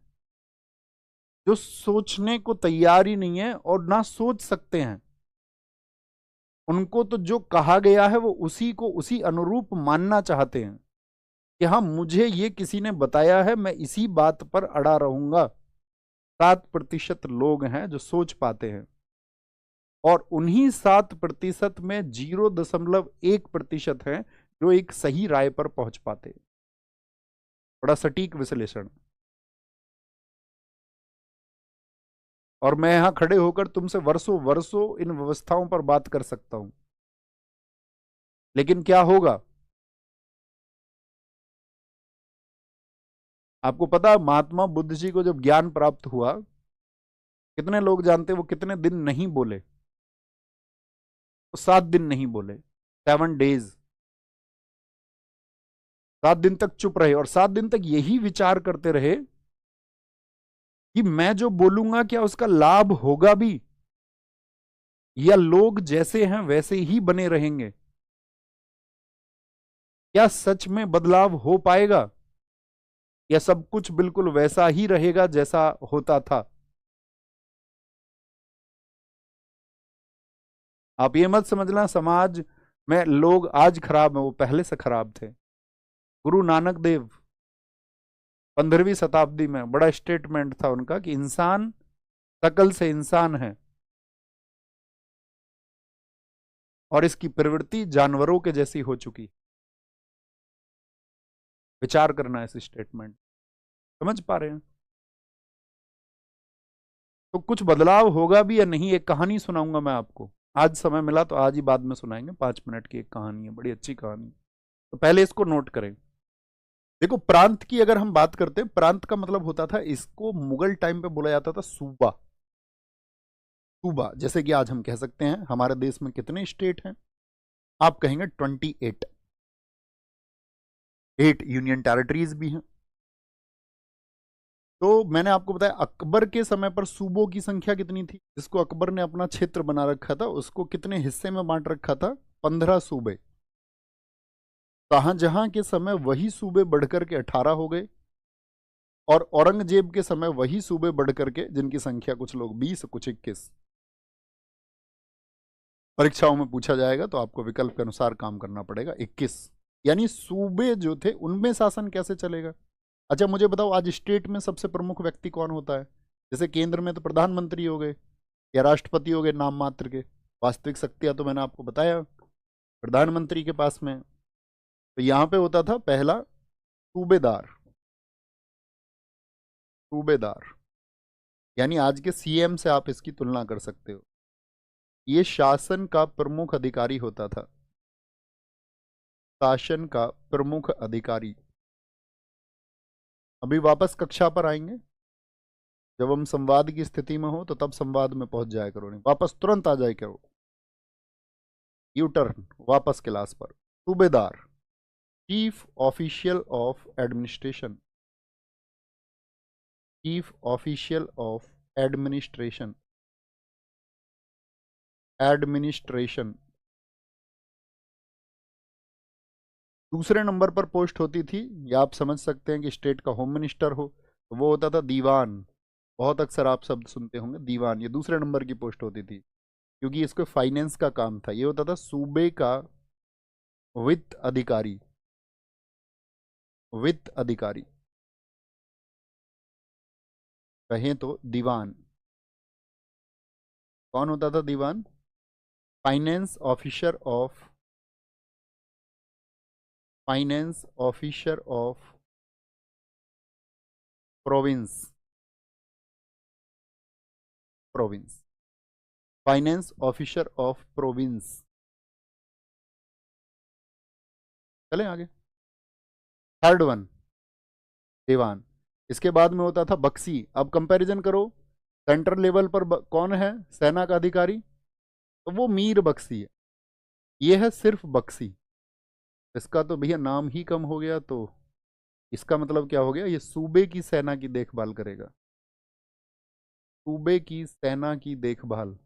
जो सोचने को तैयार ही नहीं है और ना सोच सकते हैं। उनको तो जो कहा गया है वो उसी को उसी अनुरूप मानना चाहते हैं कि हाँ, मुझे ये किसी ने बताया है, मैं इसी बात पर अड़ा रहूंगा। 7% लोग हैं जो सोच पाते हैं, और उन्हीं 7% में 0.1% हैं जो एक सही राय पर पहुंच पाते हैं। बड़ा सटीक विश्लेषण। और मैं यहां खड़े होकर तुमसे वर्षों वर्षों इन व्यवस्थाओं पर बात कर सकता हूं, लेकिन क्या होगा? आपको पता है महात्मा बुद्ध जी को जब ज्ञान प्राप्त हुआ, कितने लोग जानते हैं वो कितने दिन नहीं बोले? वो 7 दिन नहीं बोले। 7 डेज। 7 दिन तक चुप रहे और 7 दिन तक यही विचार करते रहे कि मैं जो बोलूंगा क्या उसका लाभ होगा भी, या लोग जैसे हैं वैसे ही बने रहेंगे? क्या सच में बदलाव हो पाएगा, या सब कुछ बिल्कुल वैसा ही रहेगा जैसा होता था? आप ये मत समझना समाज में लोग आज खराब हैं, वो पहले से खराब थे। गुरु नानक देव 15वीं शताब्दी में बड़ा स्टेटमेंट था उनका कि इंसान शकल से इंसान है और इसकी प्रवृत्ति जानवरों के जैसी हो चुकी। विचार करना इस स्टेटमेंट, समझ पा रहे हैं? तो कुछ बदलाव होगा भी या नहीं, एक कहानी सुनाऊंगा मैं आपको। आज समय मिला तो आज ही बाद में सुनाएंगे। 5 मिनट की एक कहानी है, बड़ी अच्छी कहानी। तो पहले इसको नोट करें। देखो, प्रांत की अगर हम बात करते हैं, प्रांत का मतलब होता था, इसको मुगल टाइम पे बोला जाता था सूबा। सूबा, जैसे कि आज हम कह सकते हैं हमारे देश में कितने स्टेट हैं? आप कहेंगे 28। 8 यूनियन टेरिटरीज भी हैं। तो मैंने आपको बताया अकबर के समय पर सूबों की संख्या कितनी थी? जिसको अकबर ने अपना क्षेत्र बना रखा था उसको कितने हिस्से में बांट रखा था? 15 सूबे। शाहजहां के समय वही सूबे बढ़कर के 18 हो गए, और औरंगजेब के समय वही सूबे बढ़कर के, जिनकी संख्या कुछ लोग 20, कुछ 21। परीक्षाओं में पूछा जाएगा तो आपको विकल्प के अनुसार काम करना पड़ेगा। 21 यानी सूबे जो थे उनमें शासन कैसे चलेगा? अच्छा मुझे बताओ, आज स्टेट में सबसे प्रमुख व्यक्ति कौन होता है? जैसे केंद्र में तो प्रधानमंत्री हो गए या राष्ट्रपति हो गए नाम मात्र के, वास्तविक शक्तियां तो मैंने आपको बताया प्रधानमंत्री के पास में। तो यहां पे होता था पहला सूबेदार। सूबेदार यानी आज के सीएम से आप इसकी तुलना कर सकते हो। ये शासन का प्रमुख अधिकारी होता था। शासन का प्रमुख अधिकारी। अभी वापस कक्षा पर आएंगे, जब हम संवाद की स्थिति में हो तो तब संवाद में पहुंच जाया करो, नहीं वापस तुरंत आ जाए करो। यू टर्न वापस क्लास पर। सूबेदार, chief official of administration. Chief official of administration. Administration. दूसरे नंबर पर पोस्ट होती थी, या आप समझ सकते हैं कि स्टेट का होम मिनिस्टर हो तो वो होता था दीवान। बहुत अक्सर आप शब्द सुनते होंगे दीवान, ये दूसरे नंबर की पोस्ट होती थी, क्योंकि इसको फाइनेंस का काम था। ये होता था सूबे का वित्त अधिकारी। वित्त अधिकारी कहें तो दीवान। कौन होता था दीवान? Finance officer of, finance officer of province. Province, finance officer of province. चलें आगे। थर्ड वन दीवान। इसके बाद में होता था बक्सी। अब कंपैरिजन करो, सेंट्रल लेवल पर कौन है सेना का अधिकारी? तो वो मीर बख्शी है। ये है सिर्फ बख्शी। इसका तो भैया नाम ही कम हो गया, तो इसका मतलब क्या हो गया? ये सूबे की सेना की देखभाल करेगा। सूबे की सेना की देखभाल।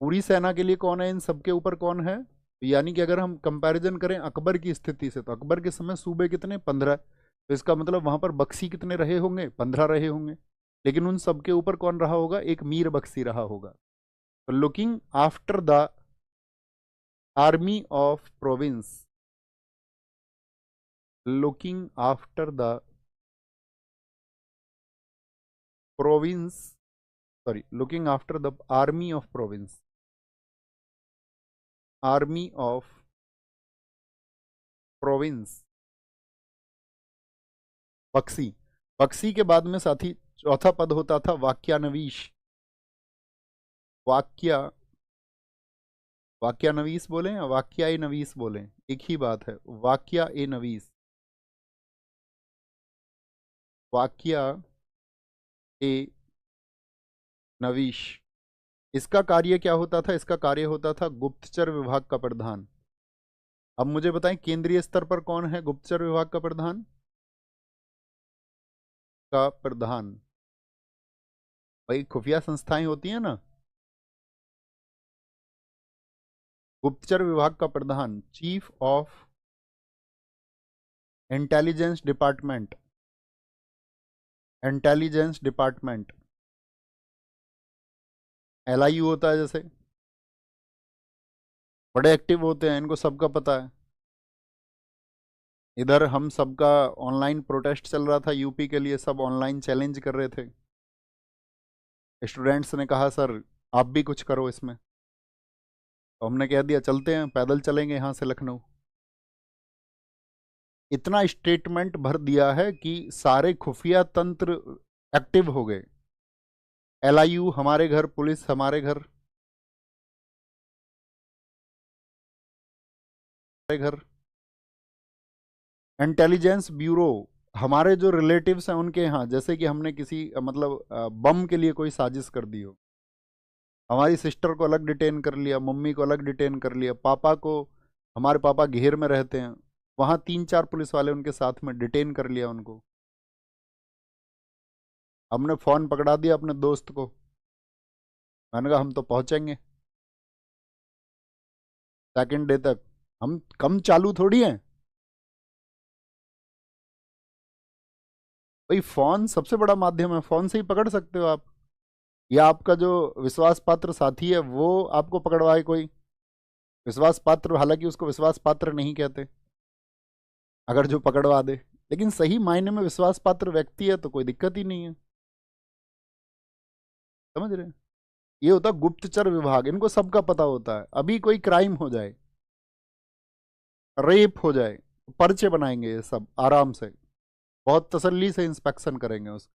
पूरी सेना के लिए कौन है, इन सबके ऊपर कौन है? यानी कि अगर हम कंपैरिजन करें अकबर की स्थिति से, तो अकबर के समय सूबे कितने, 15। तो इसका मतलब वहां पर बख्शी कितने रहे होंगे, 15 रहे होंगे। लेकिन उन सबके ऊपर कौन रहा होगा, एक मीर बख्शी रहा होगा। तो looking after the army of province, looking after the province, sorry, looking after the army of province, army of province, Bakshi. Bakshi के बाद में साथी चौथा पद होता था वाक्यानवीश। वाक्या, वाक्यानवीस बोले या वाक्याए नवीस बोले, एक ही बात है, वाक्याए नवीस, वाक्या ए नवीश। इसका कार्य क्या होता था? इसका कार्य होता था गुप्तचर विभाग का प्रधान। अब मुझे बताएं केंद्रीय स्तर पर कौन है गुप्तचर विभाग का प्रधान? का प्रधान, भाई खुफिया संस्थाएं होती है ना, गुप्तचर विभाग का प्रधान, chief of intelligence department, intelligence department, LIU होता है जैसे, बड़े एक्टिव होते हैं, इनको सबका पता है। इधर हम सबका ऑनलाइन प्रोटेस्ट चल रहा था यूपी के लिए, सब ऑनलाइन चैलेंज कर रहे थे। स्टूडेंट्स ने कहा सर आप भी कुछ करो इसमें, तो हमने कह दिया चलते हैं, पैदल चलेंगे यहाँ से लखनऊ। इतना स्टेटमेंट भर दिया है कि सारे खुफिया तंत्र एक्टिव हो गए। एलआईयू हमारे घर, पुलिस हमारे घर, घर, इंटेलिजेंस ब्यूरो हमारे जो रिलेटिव्स हैं उनके यहाँ, जैसे कि हमने किसी मतलब बम के लिए कोई साजिश कर दी हो, हमारी सिस्टर को अलग डिटेन कर लिया, मम्मी को अलग डिटेन कर लिया, पापा को, हमारे पापा घेर में रहते हैं, वहाँ 3-4 पुलिस वाले उनके साथ में डिटेन कर लिया उनको। हमने फ़ोन पकड़ा दिया अपने दोस्त को, मैंने कहा हम तो पहुँचेंगे सेकंड डे तक, हम कम चालू थोड़ी हैं भाई। फ़ोन सबसे बड़ा माध्यम है, फ़ोन से ही पकड़ सकते हो आप, या आपका जो विश्वास पात्र साथी है वो आपको पकड़वाए कोई विश्वास पात्र, हालांकि उसको विश्वास पात्र नहीं कहते अगर जो पकड़वा दे, लेकिन सही मायने में विश्वास पात्र व्यक्ति है तो कोई दिक्कत ही नहीं है। समझ रहे हैं? ये होता है गुप्तचर विभाग, इनको सबका पता होता है। अभी कोई क्राइम हो जाए, रेप हो जाए, पर्चे बनाएंगे ये सब आराम से, बहुत तसल्ली से इंस्पेक्शन करेंगे उसको,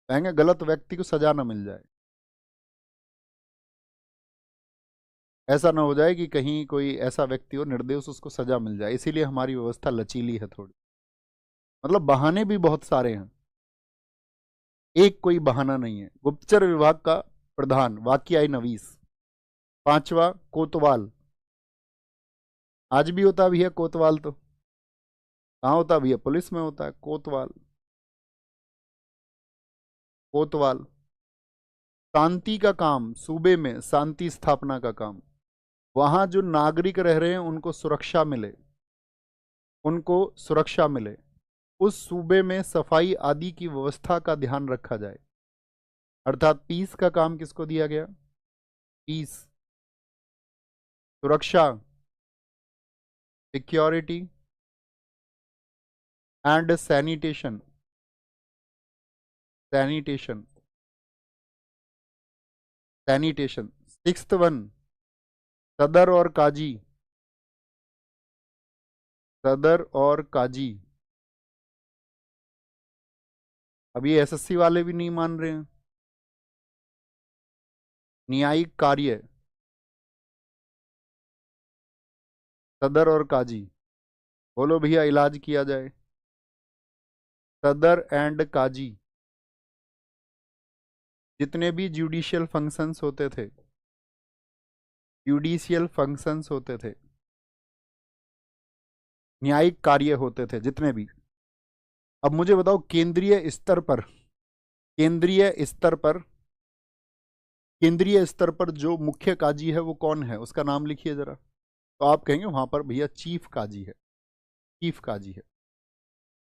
कहेंगे गलत व्यक्ति को सजा ना मिल जाए। ऐसा ना हो जाए कि कहीं कोई ऐसा व्यक्ति हो निर्दोष, उसको सजा मिल जाए, इसीलिए हमारी व्यवस्था लचीली है थोड़ी, मतलब बहाने भी बहुत सारे हैं, एक कोई बहाना नहीं है। गुप्तचर विभाग का प्रधान वाक्याई नवीस। पांचवा कोतवाल, आज भी होता भी है कोतवाल, तो कहाँ होता भी है, पुलिस में होता है कोतवाल। कोतवाल शांति का काम, सूबे में शांति स्थापना का काम, वहां जो नागरिक रह रहे हैं उनको सुरक्षा मिले, उनको सुरक्षा मिले, उस सूबे में सफाई आदि की व्यवस्था का ध्यान रखा जाए। अर्थात पीस का काम किसको दिया गया? पीस, सुरक्षा, security and sanitation, sanitation, sanitation. Sixth one सदर और काजी, सदर और काजी। अब ये एसएससी वाले भी नहीं मान रहे हैं। न्यायिक कार्य, सदर और काजी, बोलो भैया इलाज किया जाए, सदर एंड काजी। जितने भी जुडिशियल फंक्शंस होते थे, जुडिशियल फंक्शंस होते थे, न्यायिक कार्य होते थे जितने भी। अब मुझे बताओ केंद्रीय स्तर पर, केंद्रीय स्तर पर केंद्रीय स्तर पर जो मुख्य काजी है वो कौन है, उसका नाम लिखिए जरा। तो आप कहेंगे वहां पर भैया चीफ काजी है, चीफ काजी है।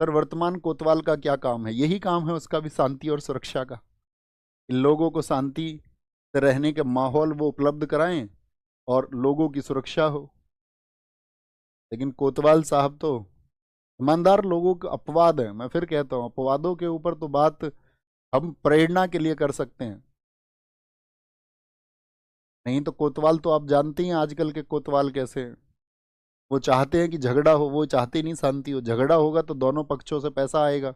सर वर्तमान कोतवाल का क्या काम है? यही काम है उसका भी, शांति और सुरक्षा का। इन लोगों को शांति से रहने के माहौल वो उपलब्ध कराएं और लोगों की सुरक्षा हो। लेकिन कोतवाल साहब तो ईमानदार लोगों का अपवाद है। मैं फिर कहता हूँ, अपवादों के ऊपर तो बात हम प्रेरणा के लिए कर सकते हैं, नहीं तो कोतवाल तो आप जानते ही हैं आजकल के कोतवाल कैसे हैं। वो चाहते हैं कि झगड़ा हो, वो चाहते नहीं शांति हो। झगड़ा होगा तो दोनों पक्षों से पैसा आएगा,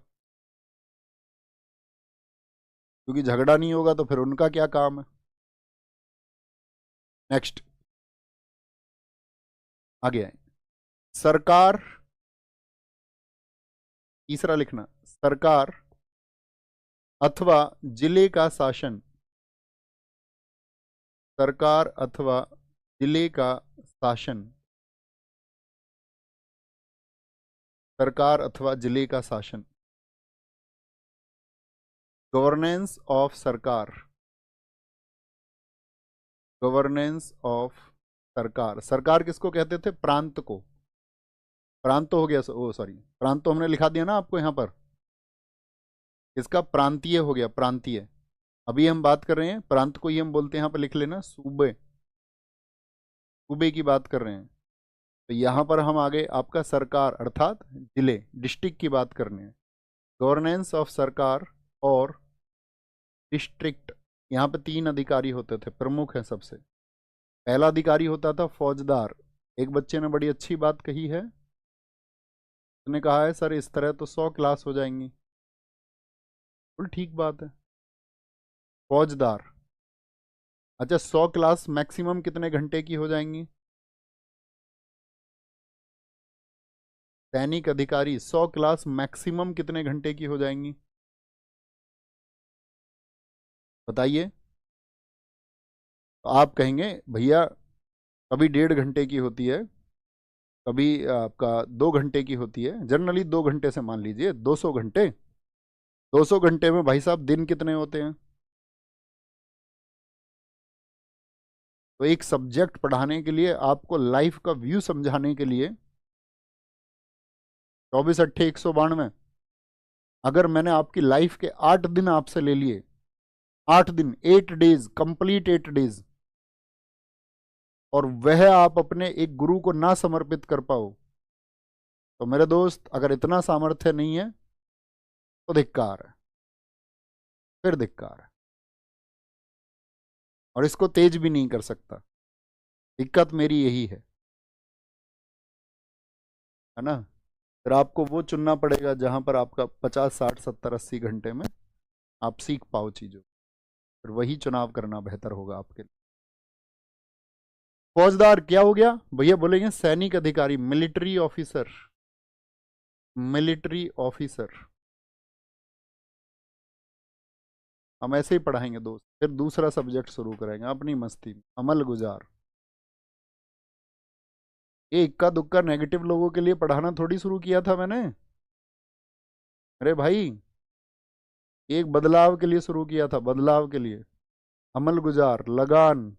क्योंकि झगड़ा नहीं होगा तो फिर उनका क्या काम है। नेक्स्ट आगे आए। सरकार, तीसरा लिखना, सरकार अथवा जिले का शासन, सरकार अथवा जिले का शासन, सरकार अथवा जिले का शासन। गवर्नेंस ऑफ सरकार, गवर्नेंस ऑफ सरकार। सरकार किसको कहते थे? प्रांत को। प्रांत तो हो गया, ओ सॉरी, प्रांत तो हमने लिखा दिया ना आपको यहां पर। इसका प्रांतीय हो गया, प्रांतीय। अभी हम बात कर रहे हैं प्रांत को ही हम बोलते हैं, यहाँ पर लिख लेना सूबे, सूबे की बात कर रहे हैं। तो यहाँ पर हम आगे आपका सरकार अर्थात जिले, डिस्ट्रिक्ट की बात करने हैं। गवर्नेंस ऑफ सरकार और डिस्ट्रिक्ट। यहाँ पे 3 अधिकारी होते थे, प्रमुख हैं सबसे। पहला अधिकारी होता था फौजदार। एक बच्चे ने बड़ी अच्छी बात कही है, उसने कहा है सर इस तरह तो 100 क्लास हो जाएंगी। बिल्कुल ठीक बात है, फौजदार। अच्छा 100 क्लास मैक्सिमम कितने घंटे की हो जाएंगी? सैनिक अधिकारी 100 क्लास मैक्सिमम कितने घंटे की हो जाएंगी बताइए। तो आप कहेंगे भैया कभी 1.5 घंटे की होती है, कभी आपका 2 घंटे की होती है। जनरली 2 घंटे से मान लीजिए 200 घंटे। 200 घंटे में भाई साहब दिन कितने होते हैं? तो एक सब्जेक्ट पढ़ाने के लिए, आपको लाइफ का व्यू समझाने के लिए 24 अट्ठे 192। अगर मैंने आपकी लाइफ के 8 दिन आपसे ले लिए, 8 दिन, 8 डेज, कंप्लीट 8 डेज, और वह आप अपने एक गुरु को ना समर्पित कर पाओ, तो मेरे दोस्त अगर इतना सामर्थ्य नहीं है तो धिक्कार है, फिर धिक्कार है। और इसको तेज भी नहीं कर सकता, दिक्कत मेरी यही है ना। फिर आपको वो चुनना पड़ेगा जहां पर आपका 50 60 70 80 घंटे में आप सीख पाओ चीजों, फिर वही चुनाव करना बेहतर होगा आपके लिए। फौजदार क्या हो गया भैया? बोलेंगे सैनिक अधिकारी, मिलिट्री ऑफिसर, मिलिट्री ऑफिसर। हम ऐसे ही पढ़ाएंगे दोस्त, फिर दूसरा सब्जेक्ट शुरू करेंगे अपनी मस्ती में, अमल गुजार। ये इक्का दुक्का नेगेटिव लोगों के लिए पढ़ाना थोड़ी शुरू किया था मैंने, अरे भाई एक बदलाव के लिए शुरू किया था, बदलाव के लिए। अमल गुजार, लगान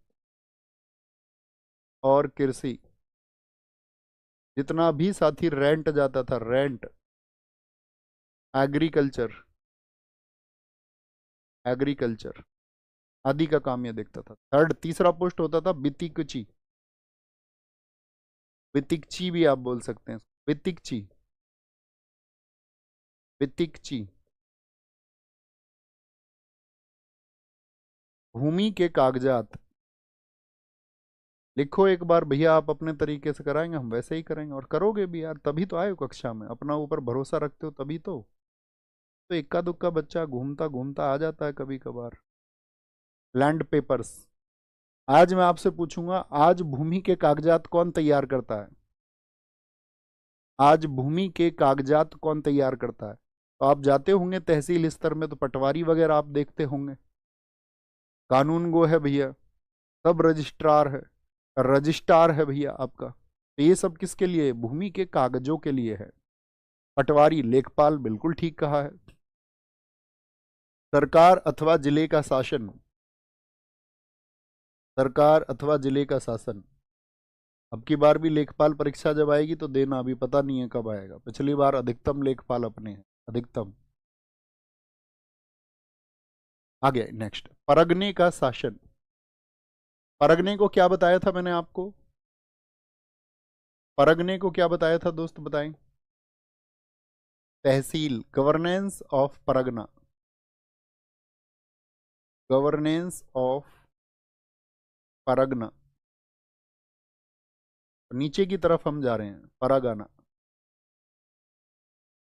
और कृषि। जितना भी साथी रेंट जाता था, रेंट, एग्रीकल्चर, एग्रीकल्चर आदि का काम ये देखता था। थर्ड, तीसरा पोस्ट होता था बितिकची, बितिकची भी आप बोल सकते हैं, बितिकची, बितिकची। भूमि के कागजात लिखो एक बार भैया, आप अपने तरीके से कराएंगे, हम वैसे ही करेंगे, और करोगे भी यार, तभी तो आए हो कक्षा में, अपना ऊपर भरोसा रखते हो तभी तो इक्का दुक्का बच्चा घूमता घूमता आ जाता है कभी कभार। लैंड पेपर्स, आज मैं आपसे पूछूंगा, आज भूमि के कागजात कौन तैयार करता है? आज भूमि के कागजात कौन तैयार करता है? तो आप जाते होंगे तहसील स्तर में, तो पटवारी वगैरह आप देखते होंगे। कानून गो है भैया, सब रजिस्ट्रार है, रजिस्ट्रार है भैया आपका। तो ये सब किसके लिए? भूमि के कागजों के लिए है। पटवारी, लेखपाल, बिल्कुल ठीक कहा है। सरकार अथवा जिले का शासन, सरकार अथवा जिले का शासन। अब की बार भी लेखपाल परीक्षा जब आएगी तो देना, अभी पता नहीं है कब आएगा। पिछली बार अधिकतम लेखपाल अपने हैं, अधिकतम। आगे नेक्स्ट, परगने का शासन। परगने को क्या बताया था मैंने आपको? परगने को क्या बताया था दोस्त, बताएं। Tehsil, governance of pargana, governance of pargana. नीचे की तरफ हम जा रहे हैं, परगना,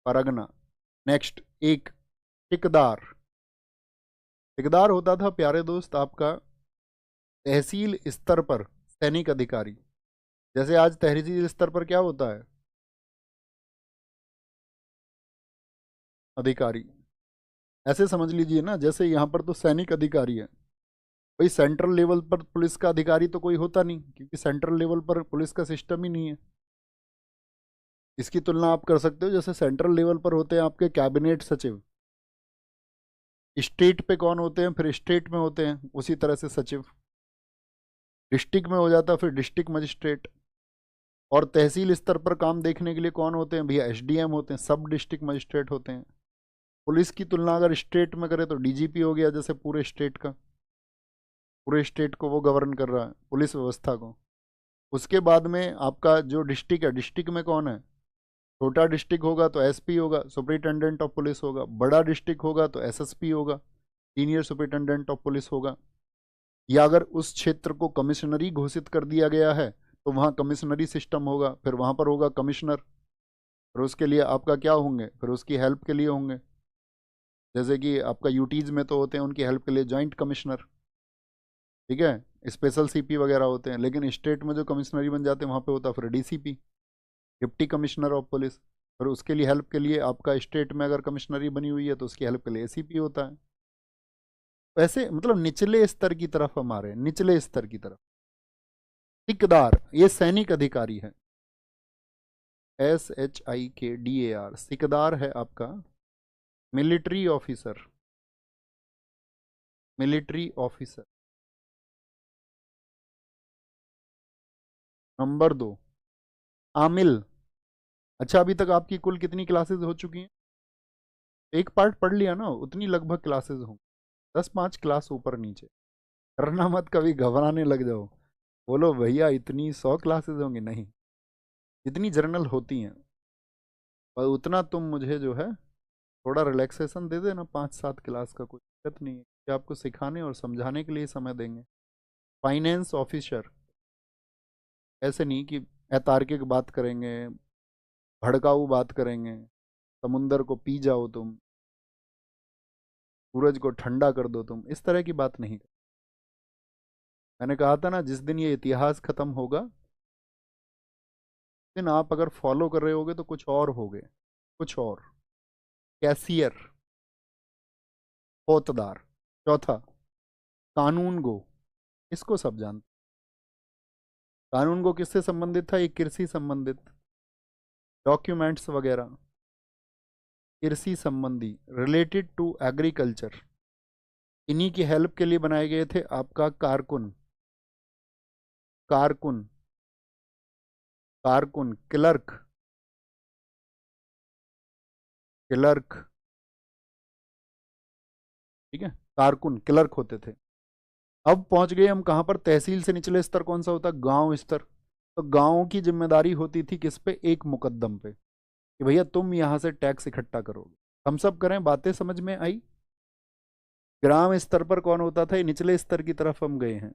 परगना। नेक्स्ट, एक ठेकेदार। ठेकेदार होता था प्यारे दोस्त आपका तहसील स्तर पर सैनिक अधिकारी। जैसे आज तहसील स्तर पर क्या होता है, अधिकारी। ऐसे समझ लीजिए ना, जैसे यहाँ पर तो सैनिक अधिकारी है, भाई सेंट्रल लेवल पर पुलिस का अधिकारी तो कोई होता नहीं, क्योंकि सेंट्रल लेवल पर पुलिस का सिस्टम ही नहीं है। इसकी तुलना आप कर सकते हो, जैसे सेंट्रल लेवल पर होते हैं आपके कैबिनेट सचिव, स्टेट पे कौन होते हैं, फिर स्टेट में होते हैं उसी तरह से सचिव, डिस्ट्रिक्ट में हो जाता है फिर डिस्ट्रिक्ट मजिस्ट्रेट। और तहसील स्तर पर काम देखने के लिए कौन होते हैं भैया, एसडीएम होते हैं, सब डिस्ट्रिक्ट मजिस्ट्रेट होते हैं। पुलिस की तुलना अगर स्टेट में करें तो डीजीपी हो गया, जैसे पूरे स्टेट का, पूरे स्टेट को वो गवर्न कर रहा है, पुलिस व्यवस्था को। उसके बाद में आपका जो डिस्ट्रिक्ट है, डिस्ट्रिक्ट में कौन है, छोटा डिस्ट्रिक्ट होगा तो एसपी होगा, सुपरिटेंडेंट ऑफ पुलिस होगा। बड़ा डिस्ट्रिक्ट होगा तो एसएसपी होगा, सीनियर सुपरिटेंडेंट ऑफ पुलिस होगा। या अगर उस क्षेत्र को कमिश्नरी घोषित कर दिया गया है तो वहाँ कमिश्नरी सिस्टम होगा, फिर वहाँ पर होगा कमिश्नर, फिर उसके लिए आपका क्या होंगे, फिर उसकी हेल्प के लिए होंगे। जैसे कि आपका यूटीज में तो होते हैं उनकी हेल्प के लिए जॉइंट कमिश्नर, ठीक है, स्पेशल सीपी वगैरह होते हैं। लेकिन स्टेट में जो कमिश्नरी बन जाते हैं वहाँ पे होता है फिर DCP, deputy commissioner of police. फिर उसके लिए हेल्प के लिए आपका स्टेट में अगर कमिश्नरी बनी हुई है तो उसकी हेल्प के लिए एसीपी होता है। वैसे मतलब निचले स्तर की तरफ हम आ रहे हैं, निचले स्तर की तरफ। ठेकेदार, ये सैनिक अधिकारी है, SHIKDAR, सिकदार है आपका military officer, military officer. Number 2, आमिल। अच्छा, अभी तक आपकी कुल कितनी क्लासेस हो चुकी हैं? एक पार्ट पढ़ लिया ना, उतनी लगभग क्लासेस हों, 10-5 क्लास ऊपर नीचे। करना मत, कभी घबराने लग जाओ, बोलो भैया इतनी 100 क्लासेस होंगी, नहीं, जितनी जर्नल होती हैं और उतना तुम मुझे जो है थोड़ा रिलैक्सेशन दे देना, 5-7 क्लास का कोई दिक्कत नहीं है, कि आपको सिखाने और समझाने के लिए समय देंगे। फाइनेंस ऑफिसर, ऐसे नहीं कि अतार्किक बात करेंगे, भड़काऊ बात करेंगे, समुंदर को पी जाओ तुम, सूरज को ठंडा कर दो तुम, इस तरह की बात नहीं। मैंने कहा था ना, जिस दिन ये इतिहास खत्म होगा उस दिन आप अगर फॉलो कर रहे होगे तो कुछ और होगे, कुछ और। कैशियर, फौजदार। चौथा, कानून गो, इसको सब जानते। कानून गो किससे संबंधित था, ये कृषि संबंधित, डॉक्यूमेंट्स वगैरह कृषि संबंधी, रिलेटेड टू एग्रीकल्चर। इन्हीं की हेल्प के लिए बनाए गए थे आपका कारकुन, कारकुन, कारकुन, क्लर्क, क्लर्क, ठीक है, कारकुन क्लर्क होते थे। अब पहुंच गए हम कहां पर, तहसील से निचले स्तर कौन सा होता, गांव स्तर। तो गांव की जिम्मेदारी होती थी किस पे, एक मुकद्दम पे, कि भैया तुम यहां से टैक्स इकट्ठा करोगे। हम सब करें, बातें समझ में आई। ग्राम स्तर पर कौन होता था, ये निचले स्तर की तरफ हम गए हैं।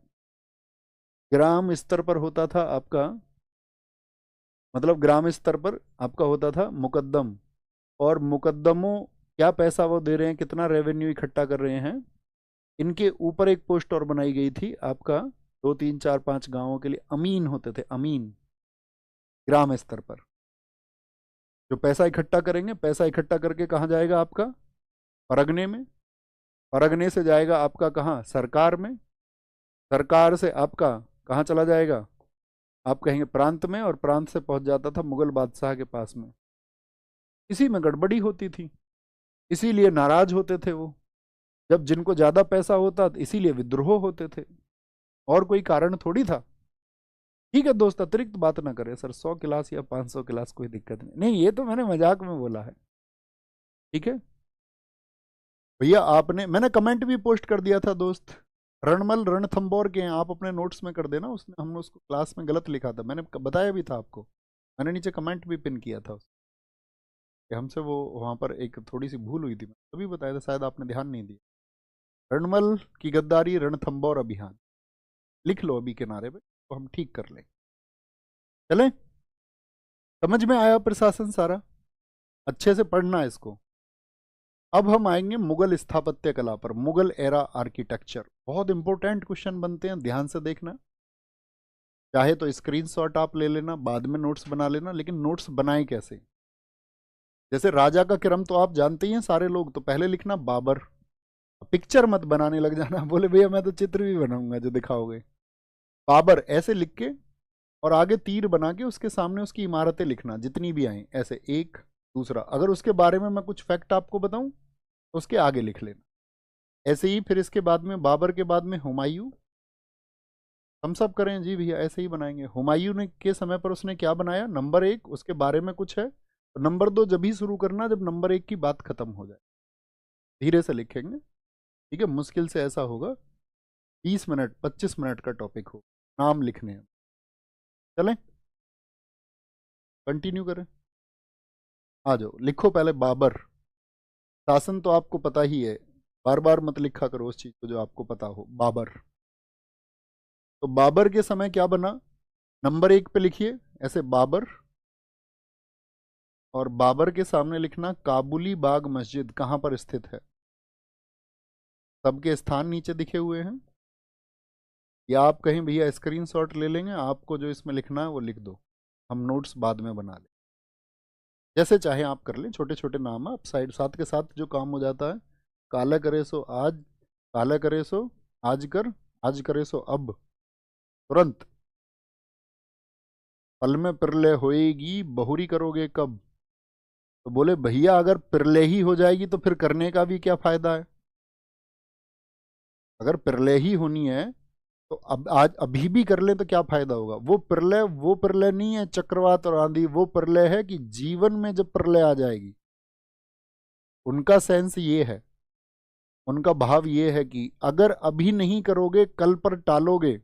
ग्राम स्तर पर होता था आपका, मतलब ग्राम स्तर पर आपका होता था मुकद्दम। और मुकद्दमों, क्या पैसा वो दे रहे हैं, कितना रेवेन्यू इकट्ठा कर रहे हैं, इनके ऊपर एक पोस्ट और बनाई गई थी आपका, 2, 3, 4, 5 गांवों के लिए अमीन होते थे, अमीन, ग्राम स्तर पर। जो पैसा इकट्ठा करेंगे, पैसा इकट्ठा करके कहाँ जाएगा आपका, परगने में, परगने से जाएगा आपका कहाँ, सरकार में, सरकार से आपका कहाँ चला जाएगा, आप कहेंगे प्रांत में, और प्रांत से पहुंच जाता था मुगल बादशाह के पास में। इसी में गड़बड़ी होती थी, इसीलिए नाराज होते थे वो, जब जिनको ज्यादा पैसा होता इसीलिए विद्रोह होते थे। और कोई कारण थोड़ी था। ठीक है दोस्त, अतिरिक्त बात ना करें सर, 100 क्लास या 500 क्लास कोई दिक्कत नहीं, नहीं ये तो मैंने मजाक में बोला है। ठीक है भैया, आपने, मैंने कमेंट भी पोस्ट कर दिया था दोस्त, रणमल रणथंबोर के हैं, आप अपने नोट्स में कर देना, उसने हमने उसको क्लास में गलत लिखा था, मैंने बताया भी था आपको, मैंने नीचे कमेंट भी पिन किया था कि हमसे वो वहाँ पर एक थोड़ी सी भूल हुई थी, मैं तभी बताया था, शायद आपने ध्यान नहीं दिया। रणमल की गद्दारी रणथंबोर अभियान लिख लो अभी किनारे पे, तो हम ठीक कर लेंगे। चलें, समझ में आया प्रशासन सारा, अच्छे से पढ़ना है इसको। अब हम आएंगे मुगल स्थापत्य कला पर, मुगल एरा आर्किटेक्चर, बहुत इंपॉर्टेंट क्वेश्चन बनते हैं, ध्यान से देखना। चाहे तो स्क्रीनशॉट आप ले लेना, बाद में नोट्स बना लेना, लेकिन नोट्स बनाए कैसे? जैसे राजा का क्रम तो आप जानते ही हैं सारे लोग, तो पहले लिखना बाबर, पिक्चर मत बनाने लग जाना बोले भैया मैं तो चित्र भी बनाऊंगा जो दिखाओगे। बाबर ऐसे लिख के, और आगे तीर बना के उसके सामने उसकी इमारतें लिखना जितनी भी आए, ऐसे एक। दूसरा, अगर उसके बारे में मैं कुछ फैक्ट आपको बताऊं तो उसके आगे लिख लेना, ऐसे ही। फिर इसके बाद में, बाबर के बाद में हुमायूं, हम सब करें जी भैया, ऐसे ही बनाएंगे। हुमायूं ने के समय पर उसने क्या बनाया, नंबर 1, उसके बारे में कुछ है, तो नंबर 2 जब ही शुरू करना जब नंबर 1 की बात खत्म हो जाए, धीरे से लिखेंगे। ठीक है, मुश्किल से ऐसा होगा 20 मिनट 25 मिनट का टॉपिक हो, नाम लिखने हैं। चलें, कंटिन्यू करें, आ जाओ, लिखो पहले बाबर। शासन तो आपको पता ही है, बार बार मत लिखा करो उस चीज को जो आपको पता हो। बाबर, तो बाबर के समय क्या बना, नंबर 1 पे लिखिए ऐसे बाबर, और बाबर के सामने लिखना काबुली बाग मस्जिद कहाँ पर स्थित है। सबके स्थान नीचे दिखे हुए हैं, या आप कहीं भैया स्क्रीनशॉट ले लेंगे, आपको जो इसमें लिखना है वो लिख दो, हम नोट्स बाद में बना लें, जैसे चाहे आप कर लें, छोटे छोटे नाम आप साइड, साथ के साथ जो काम हो जाता है। काला करे सो आज, काला करे सो आज कर, आज करे सो अब, तुरंत। पल में प्रलय होएगी, बहुरी करोगे कब। तो बोले भैया अगर प्रलय ही हो जाएगी तो फिर करने का भी क्या फायदा है। अगर प्रलय ही होनी है तो अब आज अभी भी कर ले तो क्या फायदा होगा। वो प्रलय नहीं है चक्रवात और आंधी, वो प्रलय है कि जीवन में जब प्रलय आ जाएगी, उनका सेंस ये है, उनका भाव ये है कि अगर अभी नहीं करोगे, कल पर टालोगे,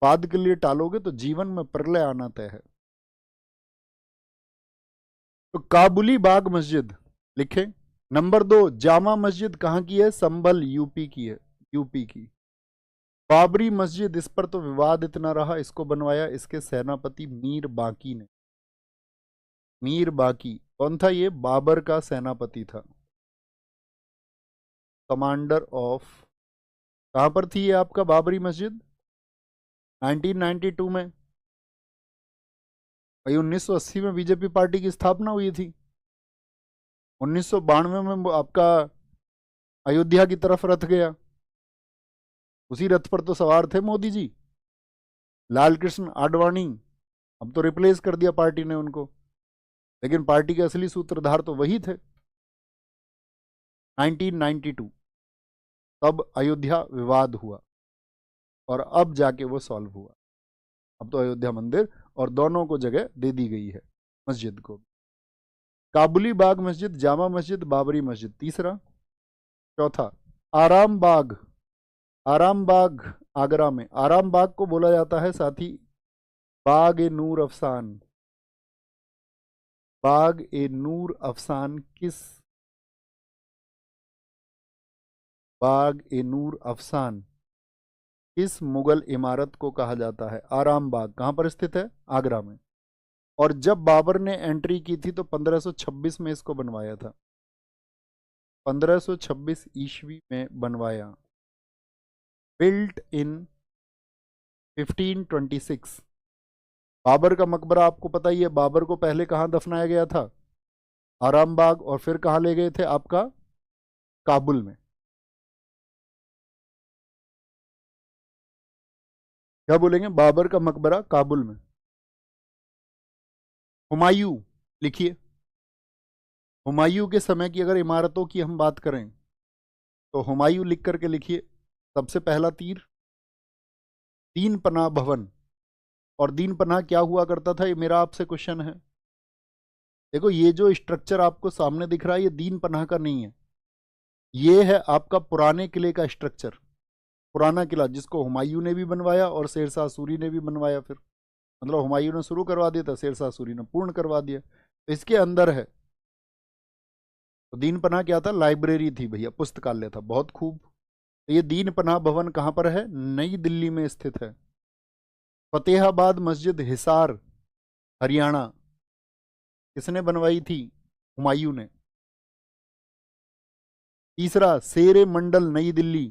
बाद के लिए टालोगे, तो जीवन में प्रलय आना तय है। तो काबुली बाग मस्जिद लिखे। नंबर 2, जामा मस्जिद कहाँ की है, संभल यूपी की है, यूपी की। बाबरी मस्जिद, इस पर तो विवाद इतना रहा, इसको बनवाया इसके सेनापति मीर बाकी ने। मीर बाकी कौन था, ये बाबर का सेनापति था, कमांडर ऑफ। कहां पर थी ये आपका बाबरी मस्जिद, 1992 में। भाई 1980 में बीजेपी पार्टी की स्थापना हुई थी, 1992 में आपका अयोध्या की तरफ रथ गया, उसी रथ पर तो सवार थे मोदी जी, लाल कृष्ण आडवाणी। अब तो रिप्लेस कर दिया पार्टी ने उनको, लेकिन पार्टी के असली सूत्रधार तो वही थे। 1992 तब अयोध्या विवाद हुआ, और अब जाके वो सॉल्व हुआ। अब तो अयोध्या मंदिर और दोनों को जगह दे दी गई है, मस्जिद को। काबुली बाग मस्जिद, जामा मस्जिद, बाबरी मस्जिद, तीसरा। चौथा, आराम बाग। आराम बाग आगरा में, आराम बाग को बोला जाता है साथी बाग ए नूर अफसान। बाग ए नूर अफसान किस, बाग ए नूर अफसान किस मुगल इमारत को कहा जाता है। आराम बाग कहाँ पर स्थित है, आगरा में। और जब बाबर ने एंट्री की थी तो 1526 में इसको बनवाया था, 1526 ईस्वी में बनवाया, बिल्ट इन 1526। बाबर का मकबरा आपको पता ही है, बाबर को पहले कहाँ दफनाया गया था, आराम बाग, और फिर कहाँ ले गए थे आपका, काबुल में। क्या बोलेंगे, बाबर का मकबरा काबुल में। हुमायूं लिखिए, हुमायूं के समय की अगर इमारतों की हम बात करें तो हुमायूं लिख करके लिखिए, सबसे पहला तीर, दीन पनाह भवन। और दीन पनाह क्या हुआ करता था, ये मेरा आपसे क्वेश्चन है। देखो ये जो स्ट्रक्चर आपको सामने दिख रहा है ये दीन पनाह का नहीं है, ये है आपका पुराने किले का स्ट्रक्चर। पुराना किला जिसको हुमायूं ने भी बनवाया और शेरशाह सूरी ने भी बनवाया, फिर मतलब हुमायूं ने शुरू करवा दिया था, शेरशाह सूरी ने पूर्ण करवा दिया, तो इसके अंदर है। तो दीन पनाह क्या था, लाइब्रेरी थी भैया, पुस्तकालय था। बहुत खूब। तो ये दीन पनाह भवन कहाँ पर है, नई दिल्ली में स्थित है। फतेहाबाद मस्जिद हिसार हरियाणा किसने बनवाई थी, हुमायूं ने। तीसरा शेर ए मंडल नई दिल्ली,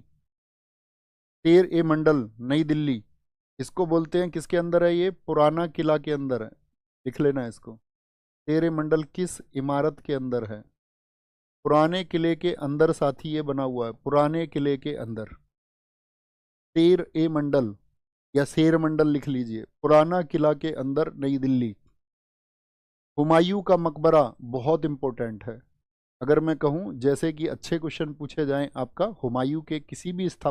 शेर ए मंडल नई दिल्ली, इसको बोलते हैं किसके अंदर है, ये पुराना किला के अंदर है, लिख लेना इसको। शेर ए मंडल किस इमारत के अंदर है, पुराने किले के अंदर साथी, ये बना हुआ है पुराने किले के अंदर। शेर ए मंडल या शेर मंडल लिख लीजिए, पुराना किला के अंदर नई दिल्ली। हुमायूं का मकबरा बहुत इंपॉर्टेंट है। अगर मैं कहूं जैसे कि अच्छे क्वेश्चन पूछे जाएं आपका हुमायूं के किसी भी स्थापना